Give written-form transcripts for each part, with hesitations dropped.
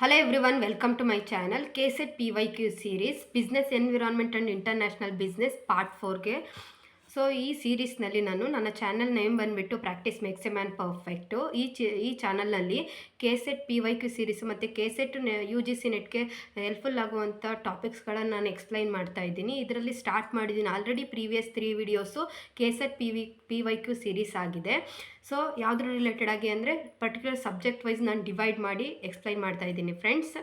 Hello everyone, welcome to my channel KSET PYQ series Business Environment and International Business Part 4ಗೆ. So ಈ ಸೀರೀಸ್ನಲ್ಲಿ ನಾನು ನನ್ನ channel name ಬಂದುಬಿಟ್ಟು practice makes a man perfect. ಈ ಚಾನಲ್ನಲ್ಲಿ KSET PYQ ಸೀರೀಸು ಮತ್ತು KSET UGC ನೆಟ್ಗೆ ಹೆಲ್ಪ್ಫುಲ್ ಆಗುವಂಥ ಟಾಪಿಕ್ಸ್ಗಳನ್ನು ನಾನು ಎಕ್ಸ್ಪ್ಲೈನ್ ಮಾಡ್ತಾ ಇದ್ದೀನಿ. ಇದರಲ್ಲಿ ಸ್ಟಾರ್ಟ್ ಮಾಡಿದ್ದೀನಿ already previous 3 videos KSET PYQ series ಆಗಿದೆ. ಸೊ ಯಾವುದ್ರ ರಿಲೇಟೆಡ್ ಆಗಿ ಅಂದರೆ ಪರ್ಟಿಕ್ಯುಲರ್ ಸಬ್ಜೆಕ್ಟ್ ವೈಸ್ ನಾನು ಡಿವೈಡ್ ಮಾಡಿ ಎಕ್ಸ್ಪ್ಲೈನ್ ಮಾಡ್ತಾ ಇದ್ದೀನಿ ಫ್ರೆಂಡ್ಸ್.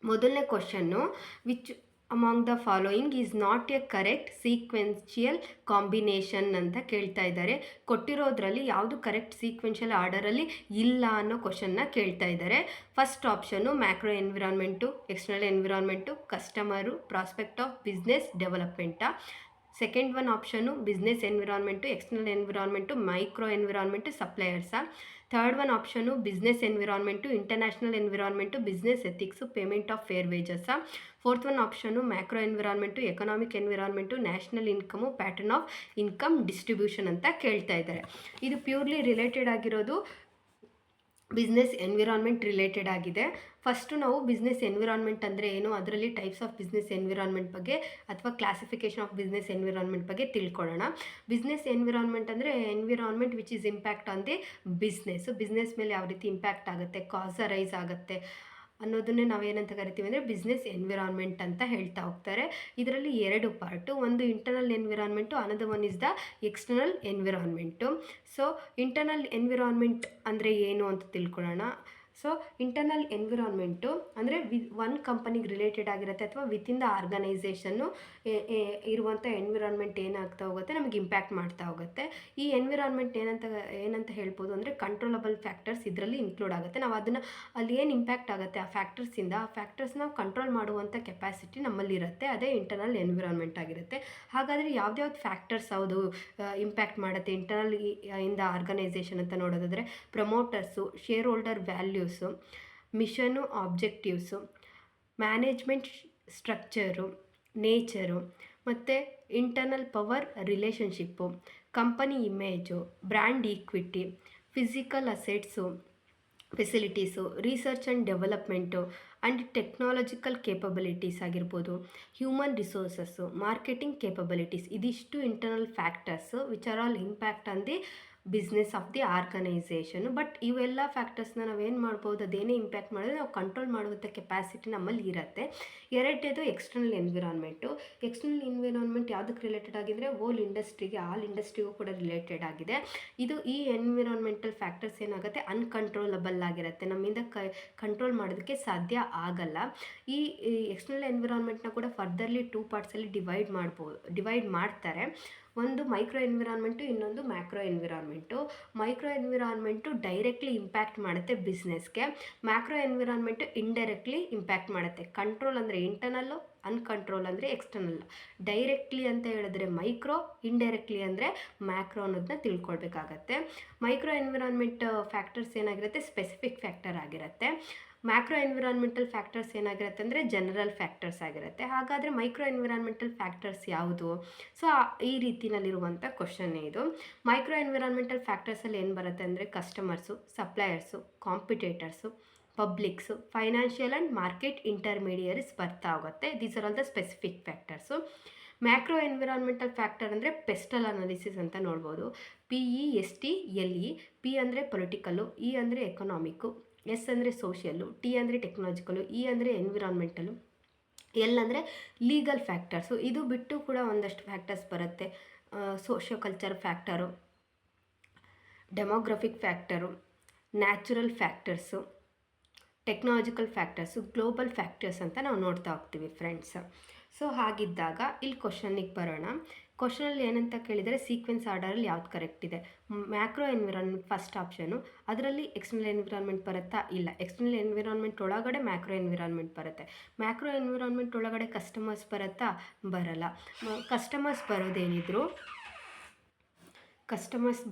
ಮೊದಲನೇ question, which among the following is not a correct sequential combination ಅಂತ ಕೇಳ್ತಾ ಇದ್ದಾರೆ. ಕೊಟ್ಟಿರೋದ್ರಲ್ಲಿ ಯಾವುದು ಕರೆಕ್ಟ್ ಸೀಕ್ವೆನ್ಷಿಯಲ್ ಆರ್ಡರಲ್ಲಿ ಇಲ್ಲ ಅನ್ನೋ ಕ್ವಶನ್ನ ಕೇಳ್ತಾ ಇದ್ದಾರೆ. First option macro environment, external environment, customer, prospect of business ಡೆವಲಪ್ಮೆಂಟಾ. Second one option business environment, external environment, micro environment, ಸಪ್ಲೈಯರ್ಸಾ. Third one option business environment, international environment, business ethics, payment of fair ವೇಜಸ್ಸಾ. Fourth one option macro environment, economic environment, national income, pattern of income distribution ಅಂತ ಕೇಳ್ತಾ ಇದ್ದಾರೆ. ಇದು purely related ಆಗಿರೋದು business environment related ಆಗಿದೆ. First ನಾವು business environment ಅಂದರೆ ಏನು, ಅದರಲ್ಲಿ ಟೈಪ್ಸ್ ಆಫ್ ಬಿಸ್ನೆಸ್ ಎನ್ವಿರಾನ್ಮೆಂಟ್ ಬಗ್ಗೆ ಅಥವಾ ಕ್ಲಾಸಿಫಿಕೇಷನ್ ಆಫ್ ಬಿಸ್ನೆಸ್ ಎನ್ವಿರಾನ್ಮೆಂಟ್ ಬಗ್ಗೆ ತಿಳ್ಕೊಳ್ಳೋಣ. ಬಿಸ್ನೆಸ್ ಎನ್ವಿರಾನ್ಮೆಂಟ್ ಅಂದರೆ environment which is impact on the business ಮೇಲೆ ಯಾವ ರೀತಿ ಇಂಪ್ಯಾಕ್ಟ್ ಆಗುತ್ತೆ, ಕಾಸ್ ಅರೈಸ್ ಆಗುತ್ತೆ ಅನ್ನೋದನ್ನೇ ನಾವೇನಂತ ಕರಿತೀವಿ ಅಂದರೆ ಬಿಸ್ನೆಸ್ ಎನ್ವಿರಾನ್ಮೆಂಟ್ ಅಂತ ಹೇಳ್ತಾ ಹೋಗ್ತಾರೆ. ಇದರಲ್ಲಿ 2 ಪಾರ್ಟು, ಒಂದು internal environment, another one is the external environment. So internal environment ಅಂದರೆ ಏನು ಅಂತ ತಿಳ್ಕೊಳ್ಳೋಣ. ಸೊ ಇಂಟರ್ನಲ್ ಎನ್ವಿರಾನ್ಮೆಂಟು ಅಂದರೆ ಒನ್ ಕಂಪನಿಗೆ ರಿಲೇಟೆಡ್ ಆಗಿರುತ್ತೆ ಅಥವಾ ವಿತಿನ್ ದ ಆರ್ಗನೈಸೇಷನ್ನು ಇರುವಂಥ ಎನ್ವಿರಾನ್ಮೆಂಟ್ ಏನಾಗ್ತಾ ಹೋಗುತ್ತೆ, ನಮಗೆ ಇಂಪ್ಯಾಕ್ಟ್ ಮಾಡ್ತಾ ಹೋಗುತ್ತೆ. ಈ ಎನ್ವಿರಾನ್ಮೆಂಟ್ ಏನಂತ ಹೇಳ್ಬೋದು ಅಂದರೆ ಕಂಟ್ರೋಲಬಲ್ ಫ್ಯಾಕ್ಟರ್ಸ್ ಇದರಲ್ಲಿ ಇನ್ಕ್ಲೂಡ್ ಆಗುತ್ತೆ. ನಾವು ಅದನ್ನು ಅಲ್ಲಿ ಏನು ಇಂಪ್ಯಾಕ್ಟ್ ಆಗುತ್ತೆ ಆ ಫ್ಯಾಕ್ಟರ್ಸ್ನ ಕಂಟ್ರೋಲ್ ಮಾಡುವಂಥ ಕೆಪಾಸಿಟಿ ನಮ್ಮಲ್ಲಿರುತ್ತೆ. ಅದೇ ಇಂಟರ್ನಲ್ ಎನ್ವಿರಾನ್ಮೆಂಟ್ ಆಗಿರುತ್ತೆ. ಹಾಗಾದರೆ ಯಾವ್ದ್ಯಾವ್ದು ಫ್ಯಾಕ್ಟರ್ಸ್ ಯಾವುದು ಇಂಪ್ಯಾಕ್ಟ್ ಮಾಡುತ್ತೆ ಇಂಟರ್ನಲ್ ಇನ್ ದ ಆರ್ಗನೈಸೇಷನ್ ಅಂತ ನೋಡೋದಾದರೆ promoters, share holder values, mission, objectives, management structure, nature, ಮತ್ತು internal power relationship, company image, brand equity, physical assets, facilities, research and development and technological capabilities ಆಗಿರ್ಬೋದು, human resources, marketing capabilities. ಇದಿಷ್ಟು internal factors which are all impact on the business of the organisation. But ಇವೆಲ್ಲ ಫ್ಯಾಕ್ಟರ್ಸ್ನ ನಾವೇನು ಮಾಡ್ಬೋದು, ಅದೇನೇ impact ಮಾಡಿದ್ರೆ ನಾವು control ಮಾಡುವಂಥ ಕೆಪಾಸಿಟಿ ನಮ್ಮಲ್ಲಿ ಇರುತ್ತೆ. ಎರಡನೇದು ಎಕ್ಸ್ಟರ್ನಲ್ ಎನ್ವಿರಾನ್ಮೆಂಟು. ಎಕ್ಸ್ಟರ್ನಲ್ ಎನ್ವಿರಾನ್ಮೆಂಟ್ ಯಾವುದಕ್ಕೆ ರಿಲೇಟೆಡ್ ಆಗಿದ್ರೆ ಆಲ್ ಇಂಡಸ್ಟ್ರಿಗೂ ಕೂಡ ರಿಲೇಟೆಡ್ ಆಗಿದೆ. ಈ ಎನ್ವಿರಾನ್ಮೆಂಟಲ್ ಫ್ಯಾಕ್ಟರ್ಸ್ ಏನಾಗುತ್ತೆ ಅನ್ಕಂಟ್ರೋಲಬಲ್ ಆಗಿರುತ್ತೆ, ನಮ್ಮಿಂದ ಕಂಟ್ರೋಲ್ ಮಾಡೋದಕ್ಕೆ ಸಾಧ್ಯ ಆಗಲ್ಲ. ಈ ಎಕ್ಸ್ಟರ್ನಲ್ ಎನ್ವಿರಾನ್ಮೆಂಟ್ನ ಕೂಡ ಫರ್ದರ್ಲಿ 2 ಪಾರ್ಟ್ಸಲ್ಲಿ ಡಿವೈಡ್ ಮಾಡ್ತಾರೆ. ಒಂದು ಮೈಕ್ರೋ ಎನ್ವಿರಾನ್ಮೆಂಟು, ಇನ್ನೊಂದು macro environment. Micro environment directly impact ಮಾಡುತ್ತೆ ಬಿಸ್ನೆಸ್ಗೆ, ಮ್ಯಾಕ್ರೋ ಎನ್ವಿರಾನ್ಮೆಂಟು ಇಂಡೈರೆಕ್ಟ್ಲಿ ಇಂಪ್ಯಾಕ್ಟ್ ಮಾಡುತ್ತೆ. ಕಂಟ್ರೋಲ್ ಅಂದರೆ ಇಂಟರ್ನಲ್ಲು, ಅನ್ಕಂಟ್ರೋಲ್ ಅಂದರೆ ಎಕ್ಸ್ಟರ್ನಲ್. ಡೈರೆಕ್ಟ್ಲಿ ಅಂತ ಹೇಳಿದ್ರೆ ಮೈಕ್ರೋ, ಇಂಡೈರೆಕ್ಟ್ಲಿ ಅಂದರೆ ಮ್ಯಾಕ್ರೋ ಅನ್ನೋದನ್ನ ತಿಳ್ಕೊಳ್ಬೇಕಾಗತ್ತೆ. ಮೈಕ್ರೋ ಎನ್ವಿರಾನ್ಮೆಂಟ್ ಫ್ಯಾಕ್ಟರ್ಸ್ ಏನಾಗಿರುತ್ತೆ, ಸ್ಪೆಸಿಫಿಕ್ ಫ್ಯಾಕ್ಟರ್ ಆಗಿರುತ್ತೆ. ಮ್ಯಾಕ್ರೋ ಎನ್ವಿರಾನ್ಮೆಂಟಲ್ ಫ್ಯಾಕ್ಟರ್ಸ್ ಏನಾಗಿರುತ್ತೆ ಅಂದರೆ ಜನರಲ್ ಫ್ಯಾಕ್ಟರ್ಸ್ ಆಗಿರುತ್ತೆ. ಹಾಗಾದರೆ ಮೈಕ್ರೋ ಎನ್ವಿರಾನ್ಮೆಂಟಲ್ ಫ್ಯಾಕ್ಟರ್ಸ್ ಯಾವುದು? ಸೊ ಈ ರೀತಿಯಲ್ಲಿರುವಂಥ ಕ್ವಶನ್ನೇ ಇದು. ಮೈಕ್ರೋ ಎನ್ವಿರಾನ್ಮೆಂಟಲ್ ಫ್ಯಾಕ್ಟರ್ಸಲ್ಲಿ ಏನು ಬರುತ್ತೆ ಅಂದರೆ customers, suppliers, competitors, publics, financial and market intermediaries ಬರ್ತಾ ಹೋಗುತ್ತೆ. These are all the specific factors. Macro environmental factor ಅಂದರೆ ಪೆಸ್ಟಲ್ ಅನಾಲಿಸಿಸ್ ಅಂತ ನೋಡ್ಬೋದು. PESTLE. ಪಿ ಅಂದರೆ ಪೊಲಿಟಿಕಲ್ಲು, ಇ ಅಂದರೆ ಎಕನಾಮಿಕ್ಕು, ಎಸ್ ಅಂದರೆ ಸೋಷಿಯಲ್ಲು, ಟಿ ಅಂದರೆ ಟೆಕ್ನಾಲಜಿಕಲು, ಇ ಅಂದರೆ ಎನ್ವಿರಾನ್ಮೆಂಟಲು, ಎಲ್ ಅಂದರೆ ಲೀಗಲ್ ಫ್ಯಾಕ್ಟರ್ಸು. ಇದು ಬಿಟ್ಟು ಕೂಡ ಒಂದಷ್ಟು ಫ್ಯಾಕ್ಟರ್ಸ್ ಬರುತ್ತೆ. Socio culture factor, demographic factor, natural factors, technological factors, global factors ಅಂತ ನಾವು ನೋಡ್ತಾ ಹೋಗ್ತೀವಿ ಫ್ರೆಂಡ್ಸ್. ಸೊ ಹಾಗಿದ್ದಾಗ ಇಲ್ಲಿ ಕ್ವಶನಿಗೆ ಬರೋಣ. ಕ್ವಶನಲ್ಲಿ ಏನಂತ ಕೇಳಿದರೆ ಸೀಕ್ವೆನ್ಸ್ ಆರ್ಡರಲ್ಲಿ ಯಾವ್ದು ಕರೆಕ್ಟ್ ಇದೆ. ಮ್ಯಾಕ್ರೋ ಎನ್ವಿರಾನ್ಮೆಂಟ್ ಫಸ್ಟ್ ಆಪ್ಷನು, ಅದರಲ್ಲಿ ಎಕ್ಸ್ಟರ್ನಲ್ ಎನ್ವಿರಾನ್ಮೆಂಟ್ ಬರುತ್ತಾ? ಇಲ್ಲ. ಎಕ್ಸ್ಟರ್ನಲ್ ಎನ್ವಿರಾನ್ಮೆಂಟ್ ಒಳಗಡೆ ಮ್ಯಾಕ್ರೋ ಎನ್ವಿರಾನ್ಮೆಂಟ್ ಬರುತ್ತೆ. ಮ್ಯಾಕ್ರೋ ಎನ್ವಿರಾನ್ಮೆಂಟ್ ಒಳಗಡೆ ಕಸ್ಟಮರ್ಸ್ ಬರುತ್ತಾ? ಬರಲ್ಲ. ಕಸ್ಟಮರ್ಸ್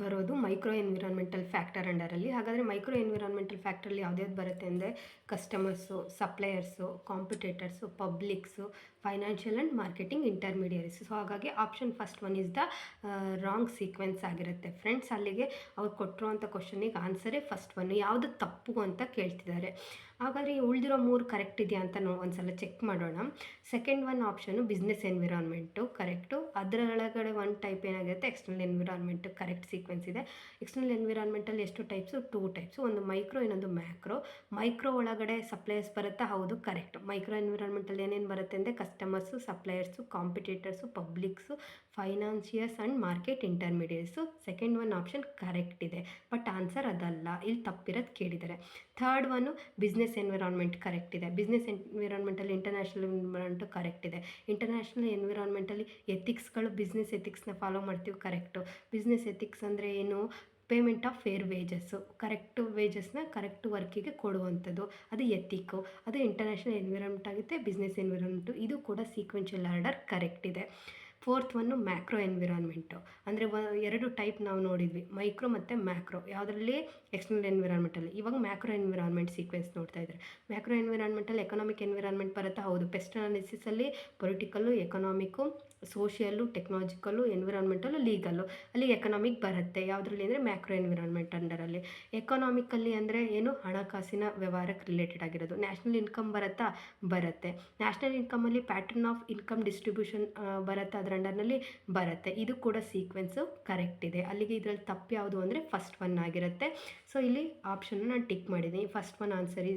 ಬರೋದು ಮೈಕ್ರೋ ಎನ್ವಿರಾನ್ಮೆಂಟಲ್ ಫ್ಯಾಕ್ಟರ್ ಅಂಡರಲ್ಲಿ. ಹಾಗಾದರೆ ಮೈಕ್ರೋ ಎನ್ವಿರಾನ್ಮೆಂಟಲ್ ಫ್ಯಾಕ್ಟ್ರಲ್ಲಿ ಯಾವ್ದ್ಯಾವ್ದು ಬರುತ್ತೆ ಅಂದರೆ customers, suppliers, competitors, publics, financial and marketing intermediaries. So ಹಾಗಾಗಿ option first one is the wrong sequence ಆಗಿರುತ್ತೆ ಫ್ರೆಂಡ್ಸ್. ಅಲ್ಲಿಗೆ ಅವ್ರು ಕೊಟ್ಟಿರುವಂಥ ಕ್ವಶನಿಗೆ ಆನ್ಸರೇ ಫಸ್ಟ್ ಒನ್. ಯಾವುದು ತಪ್ಪು ಅಂತ ಕೇಳ್ತಿದ್ದಾರೆ. ಹಾಗಾದರೆ ಉಳಿದಿರೋ 3 ಕರೆಕ್ಟ್ ಇದೆಯಾ ಅಂತ ಒಂದ್ಸಲ ಚೆಕ್ ಮಾಡೋಣ. Second one option business environment correct. ಅದರೊಳಗಡೆ ಒಂದು ಟೈಪ್ ಏನಾಗಿರುತ್ತೆ ಎಕ್ಸ್ಟರ್ನಲ್ ಎನ್ವಿರಾನ್ಮೆಂಟು ಕರೆಕ್ಟ್ ಸೀಕ್ವೆನ್ಸ್ ಇದೆ. ಎಕ್ಸ್ಟರ್ನಲ್ ಎನ್ವಿರಾನ್ಮೆಂಟಲ್ಲಿ ಎಷ್ಟು ಟೈಪ್ಸು? 2 ಟೈಪ್ಸು, ಒಂದು ಮೈಕ್ರೋ ಇನ್ನೊಂದು ಮ್ಯಾಕ್ರೋ. ಮೈಕ್ರೋ ಒಳಗಡೆ ಸಪ್ಲೈಯರ್ಸ್ ಬರುತ್ತಾ? ಹೌದು, ಕರೆಕ್ಟ್. ಮೈಕ್ರೋ ಎನ್ವಿರಾನ್ಮೆಂಟಲ್ಲಿ ಏನೇನು ಬರುತ್ತೆ ಅಂದರೆ customers, suppliers, competitors, publics, financiers and market intermediates. Second one option correct ಇದೆ, ಬಟ್ ಆನ್ಸರ್ ಅದಲ್ಲ, ಇಲ್ಲಿ ತಪ್ಪಿರೋದು ಕೇಳಿದ್ದಾರೆ. Third one business environment correct ಇದೆ. ಬಿಸ್ನೆಸ್ ಎನ್ವಿರಾನ್ಮೆಂಟಲ್ಲಿ ಇಂಟರ್ನ್ಯಾಷನಲ್ ಎನ್ವಿರಾನ್ಮೆಂಟು ಕರೆಕ್ಟ್ ಇದೆ. ಇಂಟರ್ನ್ಯಾಷನಲ್ ಎನ್ವಿರಾನ್ಮೆಂಟಲ್ಲಿ ಎಥಿಕ್ಸ್ಗಳು, ಬಿಸ್ನೆಸ್ ಎಥಿಕ್ಸ್ನ ಫಾಲೋ ಮಾಡ್ತೀವಿ, ಕರೆಕ್ಟು. ಬಿಸ್ನೆಸ್ ಎಥಿಕ್ಸ್ ಅಂದರೆ ಏನು? Payment of fair wages, correct ವೇಜಸ್ನ ಕರೆಕ್ಟ್ ವರ್ಕಿಗೆ ಕೊಡುವಂಥದ್ದು, ಅದು ಎಥಿಕ್ಕು. ಅದು ಇಂಟರ್ನ್ಯಾಷನಲ್ ಎನ್ವಿರಾನ್ಮೆಂಟ್ ಆಗುತ್ತೆ. ಬಿಸ್ನೆಸ್ ಎನ್ವಿರಾನ್ಮೆಂಟು ಇದು ಕೂಡ ಸೀಕ್ವೆನ್ಷಿಯಲ್ ಆರ್ಡರ್ ಕರೆಕ್ಟ್ ಇದೆ. ಫೋರ್ತ್ ಒನ್ನು ಮ್ಯಾಕ್ರೋ ಎನ್ವಿರಾನ್ಮೆಂಟು, ಅಂದರೆ 2 ಟೈಪ್ ನಾವು ನೋಡಿದ್ವಿ, ಮೈಕ್ರೋ ಮತ್ತು ಮ್ಯಾಕ್ರೋ. ಯಾವುದರಲ್ಲಿ? ಎಕ್ಸ್ಟರ್ನಲ್ ಎನ್ವಿರಾನ್ಮೆಂಟಲ್ಲಿ. ಇವಾಗ ಮ್ಯಾಕ್ರೋ ಎನ್ವಿರಾನ್ಮೆಂಟ್ ಸೀಕ್ವೆನ್ಸ್ ನೋಡ್ತಾ ಇದ್ದಾರೆ. ಮ್ಯಾಕ್ರೋ ಎನ್ವಿರಾನ್ಮೆಂಟಲ್ಲಿ ಎಕನಾಮಿಕ್ ಎನ್ವಿರಾನ್ಮೆಂಟ್ ಬರುತ್ತಾ? ಹೌದು. ಪೆಸ್ಟ್ ಅನಾಲಿಸಿಸಲ್ಲಿ political, economic, social, technological, environmental, legal. ಅಲ್ಲಿ ಎಕನಾಮಿಕ್ ಬರುತ್ತೆ. ಯಾವುದರಲ್ಲಿ ಅಂದರೆ ಮ್ಯಾಕ್ರೋ ಎನ್ವಿರಾನ್ಮೆಂಟ್ ಅಂಡರಲ್ಲಿ. ಎಕನಾಮಿಕಲ್ಲಿ ಅಂದರೆ ಏನು? ಹಣಕಾಸಿನ ವ್ಯವಹಾರಕ್ಕೆ ರಿಲೇಟೆಡ್ ಆಗಿರೋದು. ನ್ಯಾಷನಲ್ ಇನ್ಕಮ್ ಬರುತ್ತಾ? ಬರುತ್ತೆ. ನ್ಯಾಷನಲ್ ಇನ್ಕಮಲ್ಲಿ ಪ್ಯಾಟರ್ನ್ ಆಫ್ ಇನ್ಕಮ್ ಡಿಸ್ಟ್ರಿಬ್ಯೂಷನ್ ಬರುತ್ತೆ, ಅದರ ಅಂಡರ್ನಲ್ಲಿ ಬರುತ್ತೆ. ಇದು ಕೂಡ ಸೀಕ್ವೆನ್ಸು ಕರೆಕ್ಟ್ ಇದೆ. ಅಲ್ಲಿಗೆ ಇದರಲ್ಲಿ ತಪ್ಪು ಯಾವುದು ಅಂದರೆ ಫಸ್ಟ್ ಒನ್ ಆಗಿರುತ್ತೆ. ಸೊ ಇಲ್ಲಿ ಆಪ್ಷನ್ನ ನಾನು ಟಿಕ್ ಮಾಡಿದ್ದೀನಿ. First one answer